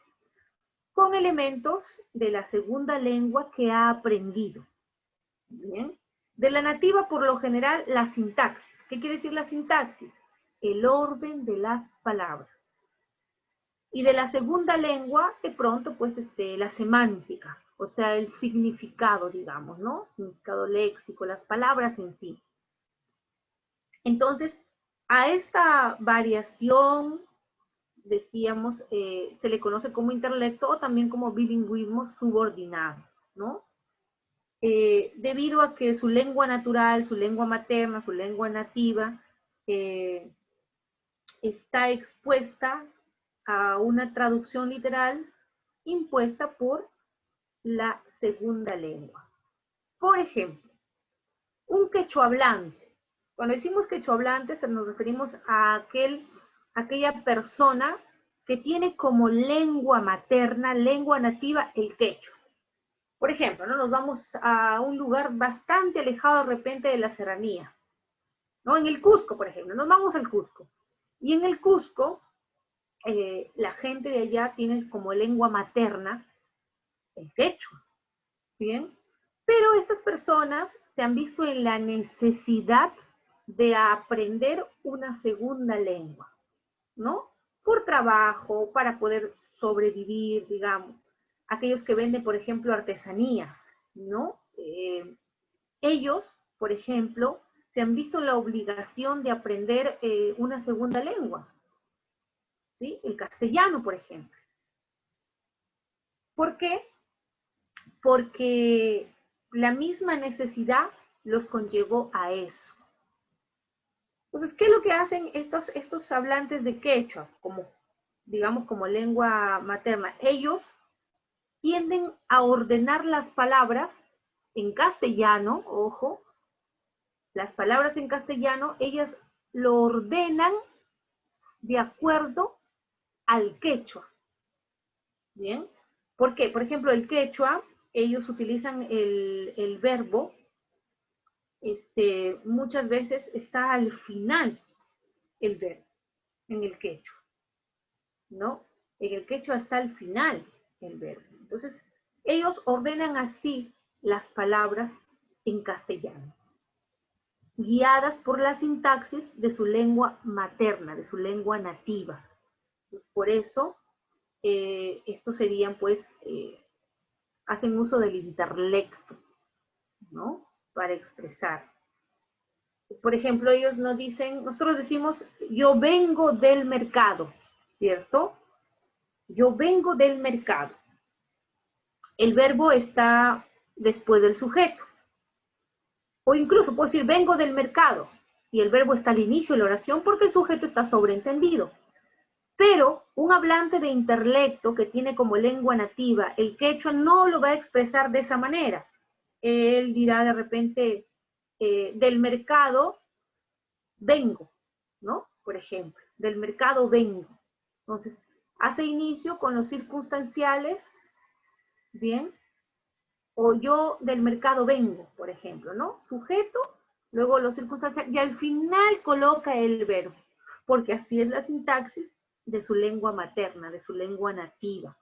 con elementos de la segunda lengua que ha aprendido. ¿Bien? De la nativa, por lo general, la sintaxis. ¿Qué quiere decir la sintaxis? El orden de las palabras. Y de la segunda lengua, de pronto, pues, la semántica, o sea, el significado, digamos, ¿no? Significado léxico, las palabras en sí. Entonces, a esta variación, decíamos, se le conoce como interlecto o también como bilingüismo subordinado, ¿no? Debido a que su lengua natural, su lengua materna, su lengua nativa, está expuesta a una traducción literal impuesta por la segunda lengua. Por ejemplo, un quechohablante. Cuando decimos quechohablante, nos referimos a aquella persona que tiene como lengua materna, lengua nativa, el quechua. Por ejemplo, ¿no? Nos vamos a un lugar bastante alejado de repente de la serranía, ¿no? En el Cusco, por ejemplo, nos vamos al Cusco. Y en el Cusco, la gente de allá tiene como lengua materna el quechua, ¿bien? Pero estas personas se han visto en la necesidad de aprender una segunda lengua, ¿no? Por trabajo, para poder sobrevivir, digamos. Aquellos que venden, por ejemplo, artesanías, ¿no? Ellos, por ejemplo, se han visto en la obligación de aprender una segunda lengua, ¿sí? El castellano, por ejemplo. ¿Por qué? Porque la misma necesidad los conllevó a eso. Entonces, ¿qué es lo que hacen estos hablantes de quechua, digamos, como lengua materna? Ellos tienden a ordenar las palabras en castellano, ojo, las palabras en castellano, ellas lo ordenan de acuerdo al quechua, ¿Bien? ¿Por qué? Por ejemplo, el quechua, ellos utilizan el verbo, muchas veces está al final el verbo, en el quechua, ¿no? En el quechua está al final el verbo. Entonces, ellos ordenan así las palabras en castellano, guiadas por la sintaxis de su lengua materna, de su lengua nativa. Por eso, estos serían, pues, hacen uso del interlecto, ¿no? Para expresar. Por ejemplo, ellos nos dicen, nosotros decimos, yo vengo del mercado, ¿cierto? Yo vengo del mercado. El verbo está después del sujeto. O incluso puedo decir, vengo del mercado, y el verbo está al inicio de la oración porque el sujeto está sobreentendido. Pero un hablante de interlecto que tiene como lengua nativa el quechua no lo va a expresar de esa manera. Él dirá de repente, del mercado vengo, ¿no? Por ejemplo, del mercado vengo. Entonces, hace inicio con los circunstanciales, ¿bien? O yo del mercado vengo, por ejemplo, ¿no? Sujeto, luego los circunstanciales, y al final coloca el verbo, porque así es la sintaxis de su lengua materna, de su lengua nativa.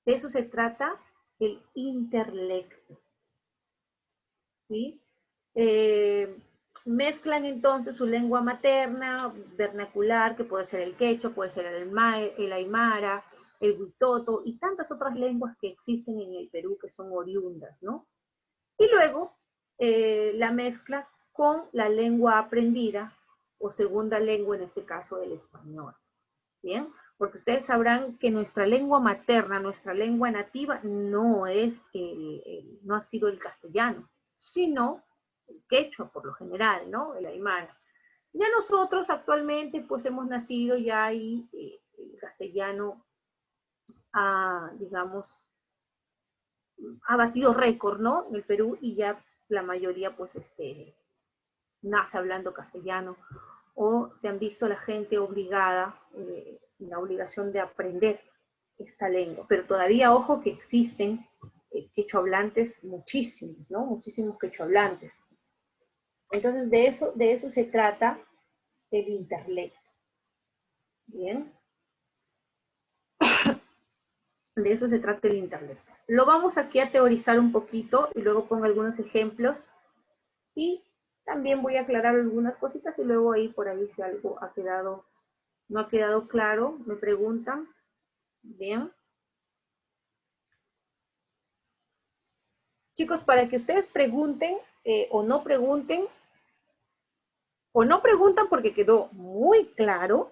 De eso se trata el interlecto, ¿sí? Mezclan entonces su lengua materna, vernacular, que puede ser el quechua, puede ser el aymara, el huitoto y tantas otras lenguas que existen en el Perú que son oriundas, ¿no? Y luego la mezcla con la lengua aprendida o segunda lengua, en este caso el español, ¿bien? Porque ustedes sabrán que nuestra lengua materna, nuestra lengua nativa, no es no ha sido el castellano, sino el quechua por lo general, ¿no? El aymara. Ya nosotros actualmente pues hemos nacido ya ahí, el castellano ha, digamos, ha batido récord, ¿no? En el Perú y ya la mayoría pues nace hablando castellano o se han visto la gente obligada, la obligación de aprender esta lengua. Pero todavía, ojo, que existen quechohablantes muchísimos, ¿no? Muchísimos quechohablantes. Entonces, de eso se trata el interlecto. Bien. De eso se trata el interlecto. Lo vamos aquí a teorizar un poquito y luego pongo algunos ejemplos y también voy a aclarar algunas cositas y luego ahí por ahí si algo ha quedado, no ha quedado claro, me preguntan. Bien. Chicos, para que ustedes pregunten o no pregunten porque quedó muy claro,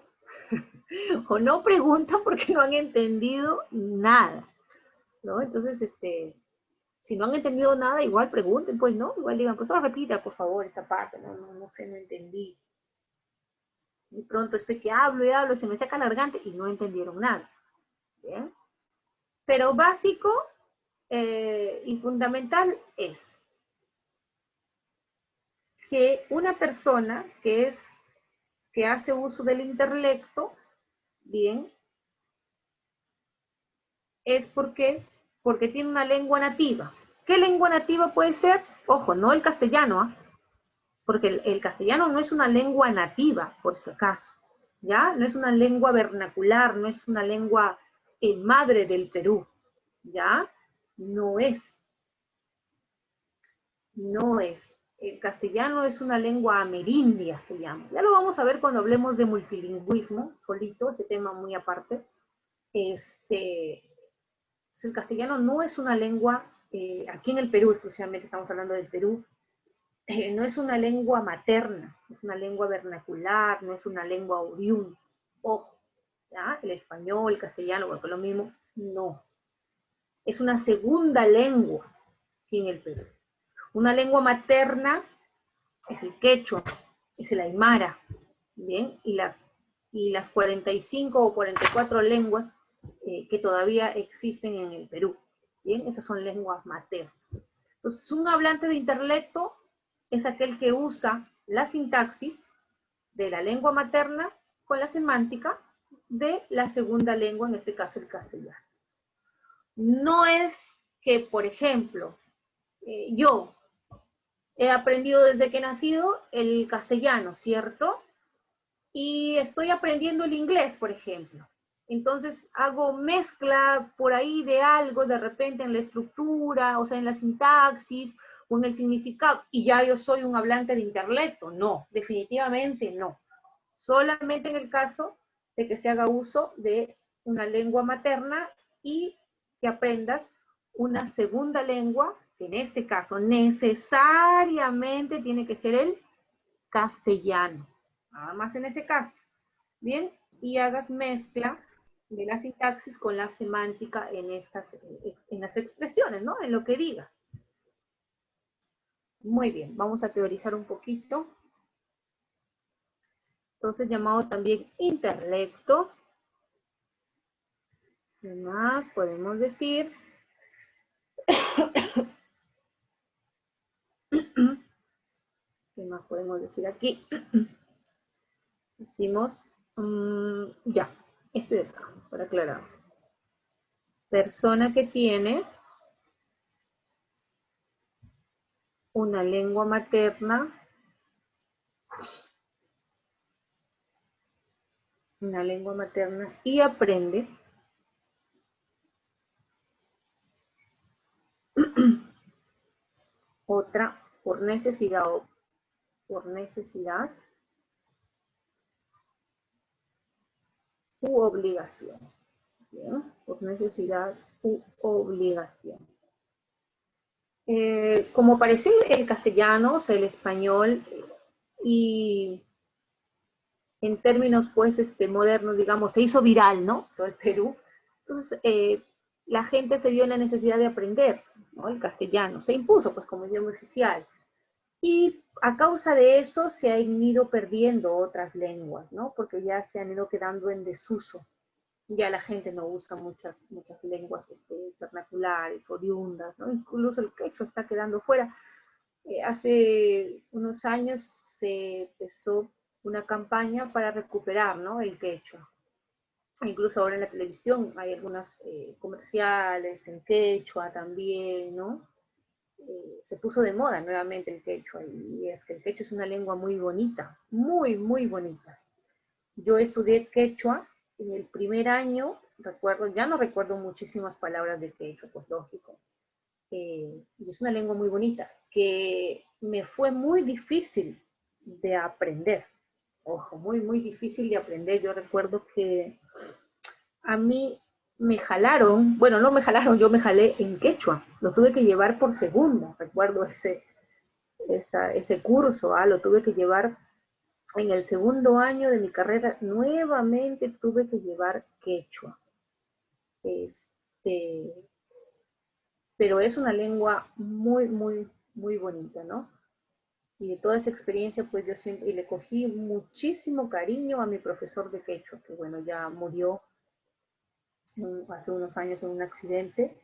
o no preguntan porque no han entendido nada, ¿no? Entonces, si no han entendido nada, igual pregunten, pues, ¿no? Igual digan, pues, repita, por favor, esta parte, no sé, no entendí. De pronto estoy que hablo y hablo, se me saca la garganta y no entendieron nada, ¿bien? Pero básico y fundamental es que una persona que hace uso del intelecto, bien, es porque tiene una lengua nativa. ¿Qué lengua nativa puede ser? Ojo, no el castellano, ¿eh? Porque el castellano no es una lengua nativa, por si acaso, ¿ya? No es una lengua vernacular, no es una lengua madre del Perú, ¿ya? No es. No es. El castellano es una lengua amerindia, se llama. Ya lo vamos a ver cuando hablemos de multilingüismo, solito, ese tema muy aparte. El castellano no es una lengua, aquí en el Perú exclusivamente estamos hablando del Perú, no es una lengua materna, es una lengua vernacular, no es una lengua oriunda. Ojo, ¿ya? El español, el castellano, bueno, lo mismo, no. Es una segunda lengua aquí en el Perú. Una lengua materna es el quechua, es el aymara, ¿bien? Y las 45 o 44 lenguas que todavía existen en el Perú, ¿bien? Esas son lenguas maternas. Entonces, un hablante de intelecto es aquel que usa la sintaxis de la lengua materna con la semántica de la segunda lengua, en este caso el castellano. No es que, por ejemplo, yo he aprendido desde que he nacido el castellano, ¿cierto? Y estoy aprendiendo el inglés, por ejemplo. Entonces hago mezcla por ahí de algo, de repente en la estructura, o sea, en la sintaxis o en el significado, y ya yo soy un hablante de intelecto. No, definitivamente no. Solamente en el caso de que se haga uso de una lengua materna y que aprendas una segunda lengua, que en este caso necesariamente tiene que ser el castellano. Nada más en ese caso. Bien, y hagas mezcla de la sintaxis con la semántica en las expresiones, ¿no? En lo que digas. Muy bien, vamos a teorizar un poquito. Entonces, llamado también intelecto. ¿Qué más podemos decir? ¿Qué más podemos decir aquí? Decimos, ya, estoy acá, para aclarar. Persona que tiene una lengua materna, y aprende otra por necesidad u obligación. ¿Bien? Por necesidad u obligación. Como pareció el castellano, o sea, el español, y en términos pues modernos, digamos, se hizo viral, ¿no? Todo el Perú. Entonces, la gente se vio en la necesidad de aprender, ¿no? El castellano. Se impuso pues como idioma oficial. Y a causa de eso se han ido perdiendo otras lenguas, ¿no? Porque ya se han ido quedando en desuso. Ya la gente no usa muchas lenguas vernaculares, oriundas, ¿no? Incluso el quechua está quedando fuera. Hace unos años se empezó una campaña para recuperar, ¿no? El quechua. Incluso ahora en la televisión hay algunos comerciales en quechua también, ¿no? Se puso de moda nuevamente el quechua, y es que el quechua es una lengua muy bonita, muy, muy bonita. Yo estudié quechua en el primer año, ya no recuerdo muchísimas palabras de quechua, pues lógico. Y es una lengua muy bonita, que me fue muy difícil de aprender. Ojo, muy, muy difícil de aprender. Yo recuerdo que a mí me jalaron, bueno, no me jalaron, yo me jalé en quechua. Lo tuve que llevar por segunda, recuerdo ese curso, lo tuve que llevar en el segundo año de mi carrera. Nuevamente tuve que llevar quechua. Pero es una lengua muy, muy, muy bonita, ¿no? Y de toda esa experiencia, pues yo siempre, y le cogí muchísimo cariño a mi profesor de quechua, que bueno, ya murió hace unos años en un accidente.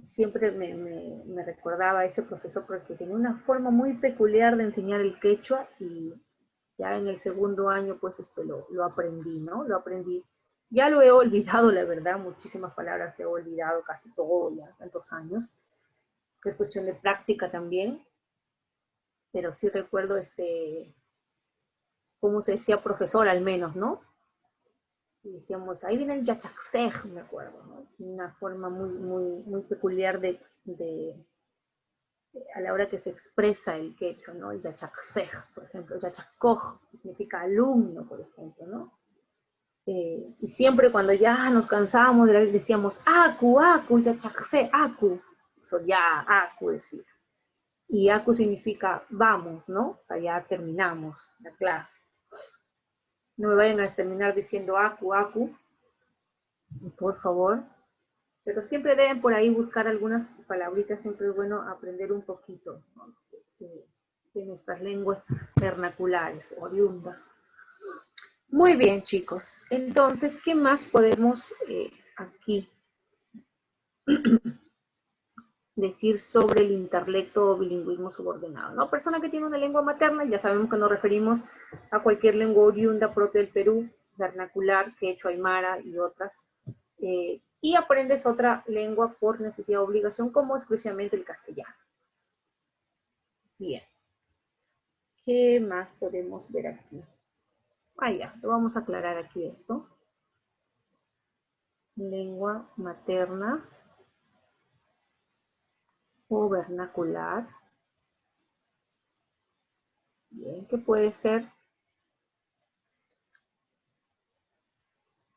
Siempre me recordaba a ese profesor porque tenía una forma muy peculiar de enseñar el quechua, y ya en el segundo año pues lo aprendí, ¿no? Lo aprendí. Ya lo he olvidado, la verdad, muchísimas palabras he olvidado, casi todo, ya tantos años, que es cuestión de práctica también, pero sí recuerdo cómo se decía profesor al menos, ¿no? Y decíamos, ahí viene el yachaxej, me acuerdo, ¿no? Una forma muy, muy, muy peculiar a la hora que se expresa el quechua, ¿no? El yachaxej, por ejemplo, yachacoj, que significa alumno, por ejemplo, ¿no? Y siempre cuando ya nos cansábamos decíamos, aku, yachaxej, aku. Eso ya, aku decía. Y aku significa vamos, ¿no? O sea, ya terminamos la clase. No me vayan a terminar diciendo aku, por favor. Pero siempre deben por ahí buscar algunas palabritas, siempre es bueno aprender un poquito, ¿no? de nuestras lenguas vernaculares, oriundas. Muy bien, chicos. Entonces, ¿qué más podemos aquí decir sobre el intelecto o bilingüismo subordinado, ¿no? Persona que tiene una lengua materna, ya sabemos que nos referimos a cualquier lengua oriunda propia del Perú, vernacular, quechua, aymara y otras, y aprendes otra lengua por necesidad o obligación, como exclusivamente el castellano. Bien. ¿Qué más podemos ver aquí? Ya, lo vamos a aclarar aquí esto. Lengua materna o vernacular. Bien, que puede ser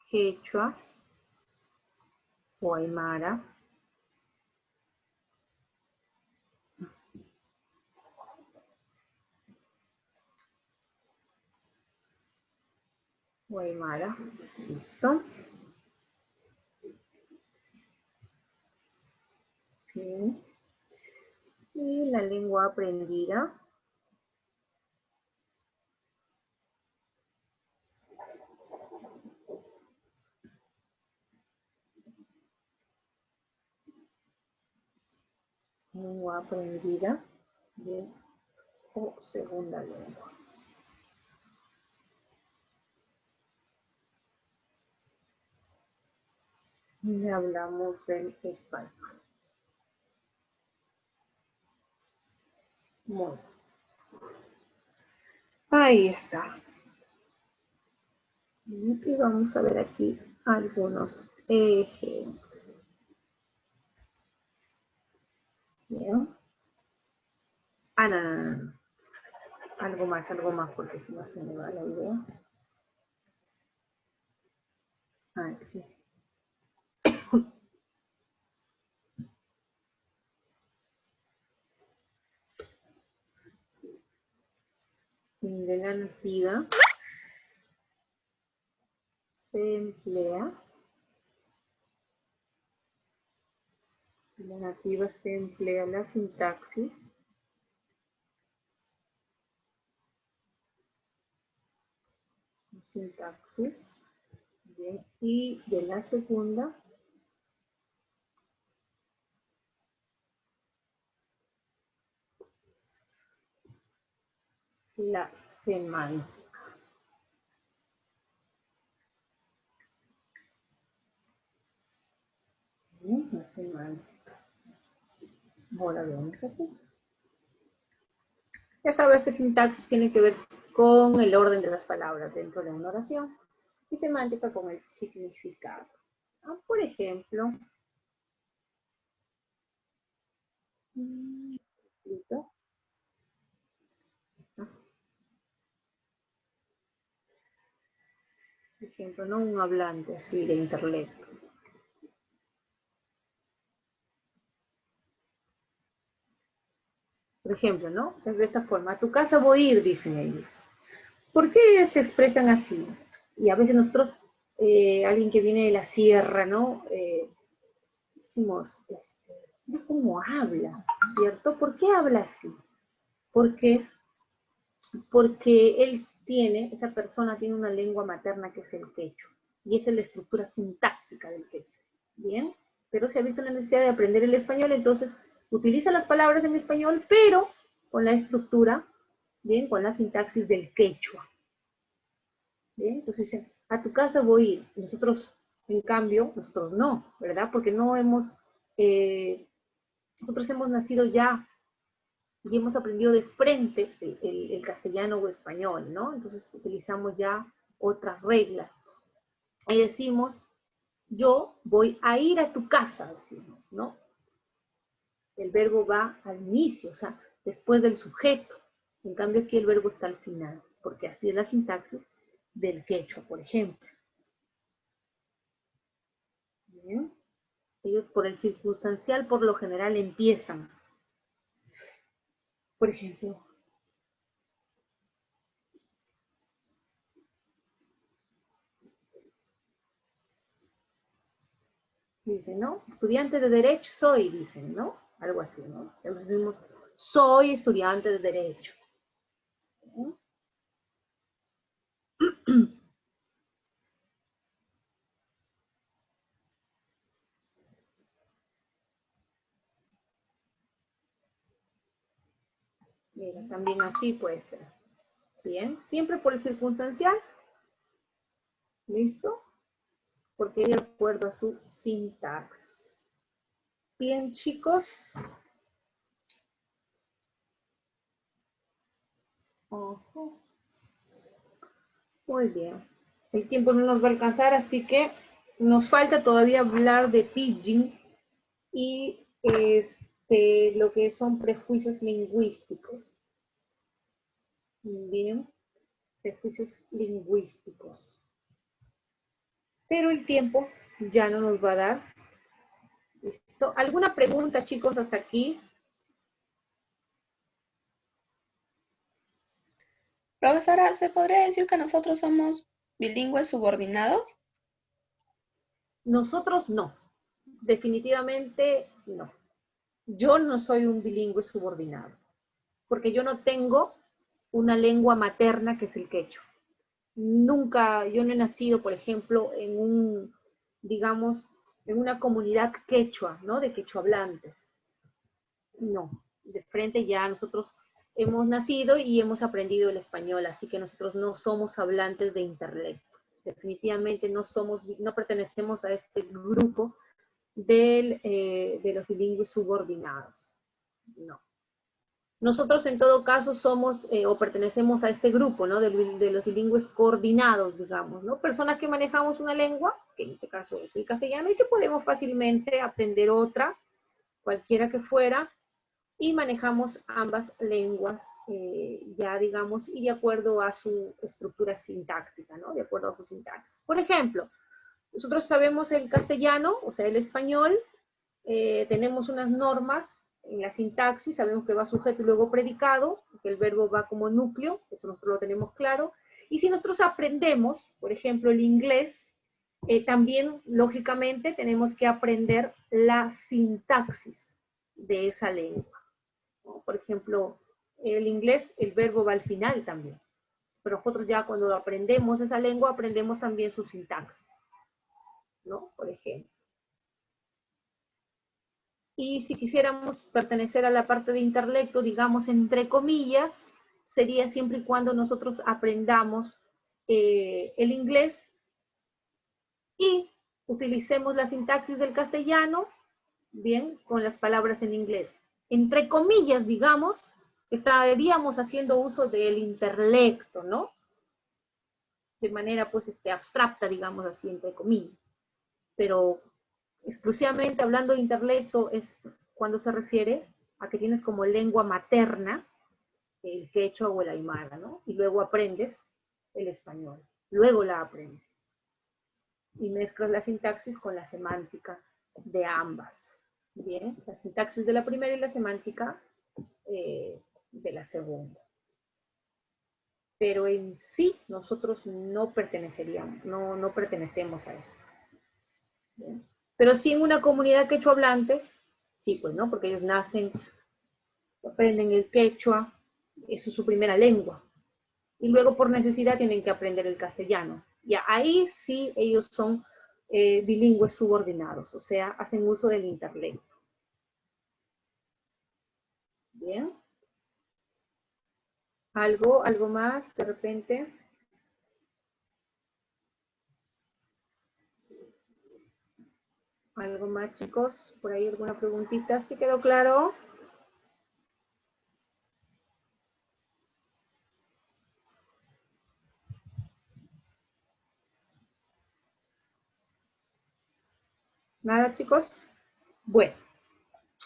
quechua o aymara. O aymara. Listo. Bien. Y la lengua aprendida. Lengua aprendida. Bien. O segunda lengua. Ya hablamos del español. Muy bien. Ahí está. Y vamos a ver aquí algunos ejemplos. Bien. No. Algo más, porque si no se me va la idea. Aquí. De la nativa se emplea. En la nativa se emplea la sintaxis. Bien. Y de la segunda, la semántica. Bien, la semántica. Ahora vemos aquí. Ya sabes que sintaxis tiene que ver con el orden de las palabras dentro de una oración y semántica con el significado. Por ejemplo, ¿no? Un hablante así de intelecto. Por ejemplo, ¿no? Es de esta forma. A tu casa voy a ir, dicen ellos. ¿Por qué se expresan así? Y a veces nosotros, alguien que viene de la sierra, ¿no? Decimos, ¿cómo habla? ¿Cierto? ¿Por qué habla así? Porque él esa persona tiene una lengua materna que es el quechua, y esa es la estructura sintáctica del quechua, ¿bien? Pero se ha visto la necesidad de aprender el español, entonces utiliza las palabras en español, pero con la estructura, ¿bien? Con la sintaxis del quechua, ¿bien? Entonces dicen, a tu casa voy a ir. Nosotros, en cambio, nosotros no, ¿verdad? Porque no hemos, nosotros hemos nacido ya y hemos aprendido de frente el castellano o español, ¿no? Entonces utilizamos ya otras reglas. Y decimos, yo voy a ir a tu casa, decimos, ¿no? El verbo va al inicio, o sea, después del sujeto. En cambio aquí el verbo está al final, porque así es la sintaxis del quechua, por ejemplo. ¿Bien? Ellos por el circunstancial por lo general empiezan. Por ejemplo, dicen, ¿no? Estudiante de Derecho soy, dicen, ¿no? Algo así, ¿no? Entonces decimos, soy estudiante de Derecho. Mira, también así puede ser. Bien, siempre por el circunstancial. ¿Listo? Porque de acuerdo a su sintaxis. Bien, chicos. Ojo. Muy bien. El tiempo no nos va a alcanzar, así que nos falta todavía hablar de pidgin y lo que son prejuicios lingüísticos. Bien, prejuicios lingüísticos. Pero el tiempo ya no nos va a dar. ¿Listo? ¿Alguna pregunta, chicos, hasta aquí? Profesora, ¿se podría decir que nosotros somos bilingües subordinados? Nosotros no. Definitivamente no. Yo no soy un bilingüe subordinado, porque yo no tengo una lengua materna que es el quechua. Nunca, yo no he nacido, por ejemplo, en digamos, en una comunidad quechua, ¿no? De quechua hablantes. No, de frente ya nosotros hemos nacido y hemos aprendido el español, así que nosotros no somos hablantes de intelecto. Definitivamente no pertenecemos a este grupo de los bilingües subordinados. No. Nosotros en todo caso somos o pertenecemos a este grupo, ¿no? De los bilingües coordinados, digamos, ¿no? Personas que manejamos una lengua, que en este caso es el castellano, y que podemos fácilmente aprender otra, cualquiera que fuera, y manejamos ambas lenguas ya, digamos, y de acuerdo a su estructura sintáctica, ¿no? De acuerdo a su sintaxis. Por ejemplo, nosotros sabemos el castellano, o sea, el español, tenemos unas normas en la sintaxis, sabemos que va sujeto y luego predicado, que el verbo va como núcleo, eso nosotros lo tenemos claro. Y si nosotros aprendemos, por ejemplo, el inglés, también, lógicamente, tenemos que aprender la sintaxis de esa lengua, ¿no? Por ejemplo, el inglés, el verbo va al final también. Pero nosotros ya cuando aprendemos esa lengua, aprendemos también su sintaxis, ¿no? Por ejemplo. Y si quisiéramos pertenecer a la parte de intelecto, digamos, entre comillas, sería siempre y cuando nosotros aprendamos el inglés y utilicemos la sintaxis del castellano, bien, con las palabras en inglés. Entre comillas, digamos, estaríamos haciendo uso del intelecto, ¿no? De manera, pues, abstracta, digamos así, entre comillas. Pero exclusivamente hablando de intelecto es cuando se refiere a que tienes como lengua materna el quechua o el aymara, ¿no? Y luego aprendes el español. Luego la aprendes. Y mezclas la sintaxis con la semántica de ambas. Bien, la sintaxis de la primera y la semántica de la segunda. Pero en sí nosotros no perteneceríamos, no pertenecemos a esto. ¿Bien? Pero sí en una comunidad quechua hablante, sí, pues, ¿no? Porque ellos nacen, aprenden el quechua, eso es su primera lengua. Y luego por necesidad tienen que aprender el castellano. Y ahí sí ellos son bilingües subordinados, o sea, hacen uso del intelecto. Bien. ¿Algo más de repente? ¿Algo más, chicos? ¿Por ahí alguna preguntita? ¿Sí quedó claro? ¿Nada, chicos? Bueno,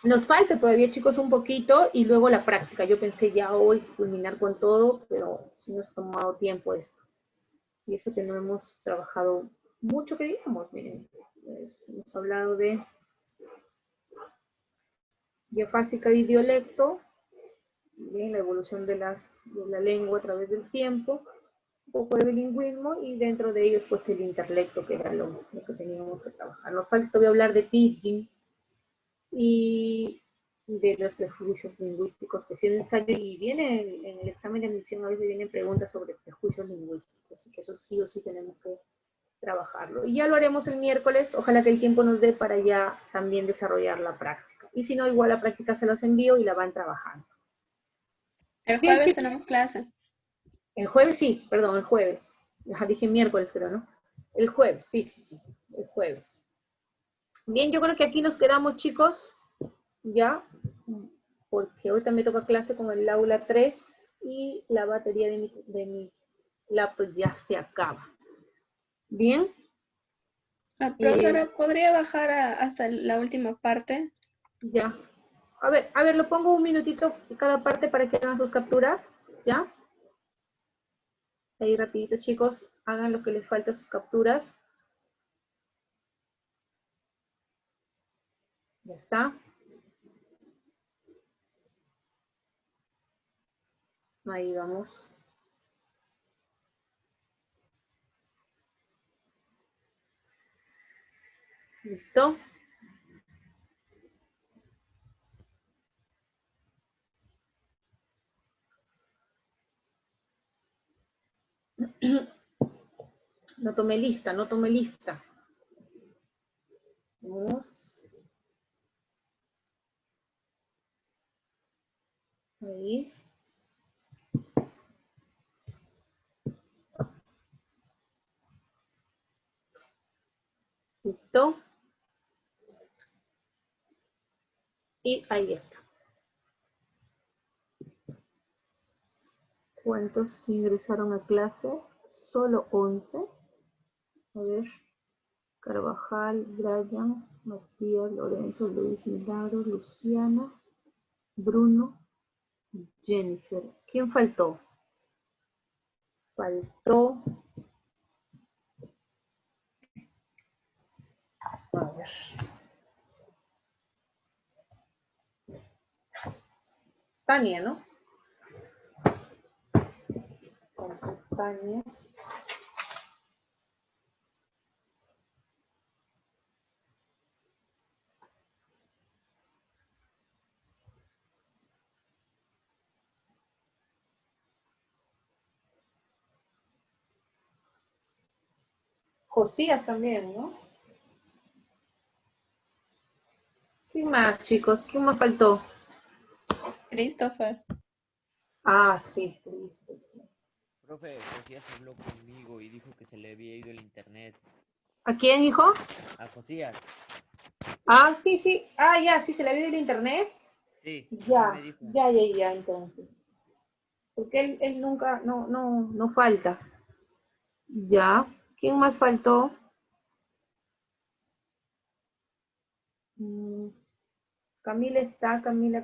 nos falta todavía, chicos, un poquito y luego la práctica. Yo pensé ya hoy culminar con todo, pero sí nos ha tomado tiempo esto. Y eso que no hemos trabajado mucho, que digamos, miren. Hemos hablado de diafásica y dialecto, bien, la evolución de la lengua a través del tiempo, un poco de bilingüismo y dentro de ellos pues el intelecto, que era lo que teníamos que trabajar. Nos falta todavía hablar de pidgin y de los prejuicios lingüísticos que sí es necesario, y viene en el examen de admisión a veces vienen preguntas sobre prejuicios lingüísticos, así que eso sí o sí tenemos que trabajarlo. Y ya lo haremos el miércoles, ojalá que el tiempo nos dé para ya también desarrollar la práctica. Y si no, igual la práctica se los envío y la van trabajando. El Bien, jueves chicos. tenemos clase. El jueves sí, perdón, el jueves. Ya dije miércoles, pero no. El jueves, sí, el jueves. Bien, yo creo que aquí nos quedamos, chicos, ya, porque hoy también toca clase con el aula 3 y la batería de mi laptop ya se acaba. Bien. La profesora, ¿podría bajar hasta la última parte? Ya. A ver, lo pongo un minutito cada parte para que hagan sus capturas, ¿ya? Ahí rapidito, chicos, hagan lo que les falta sus capturas. Ya está. Ahí vamos. ¿Listo? No tomé lista, no tomé lista. Vamos. Ahí. ¿Listo? Y ahí está. ¿Cuántos ingresaron a clase? Solo 11. A ver. Carvajal, Brian, Matías, Lorenzo, Luis, Milagro, Luciana, Bruno, Jennifer. ¿Quién faltó? Faltó. A ver. Tania, ¿no? Tania. Josías también, ¿no? ¿Quién más, chicos? ¿Quién más faltó? Christopher. Ah, sí, listo. Profe, Josías habló conmigo y dijo que se le había ido el internet. ¿A quién, hijo? ¿A Josías? Ah, sí, sí. Ah, ya, sí, se le ha ido el internet. Sí, así me Ya, dijo. ya, entonces. Porque él nunca, no falta. Ya. ¿Quién más faltó? Mm, Camila está, Camila.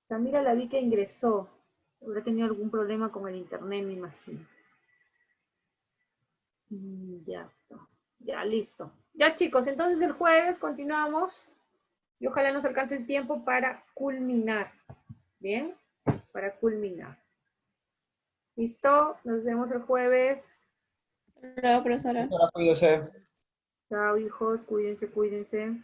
Camila la vi que ingresó. Habrá tenido algún problema con el internet, me imagino. Ya está. Ya, listo. Ya, chicos, entonces el jueves continuamos y ojalá nos alcance el tiempo para culminar. ¿Bien? Para culminar. ¿Listo? Nos vemos el jueves. Luego, profesora. Profesora, cuídese. Chao, hijos. Cuídense.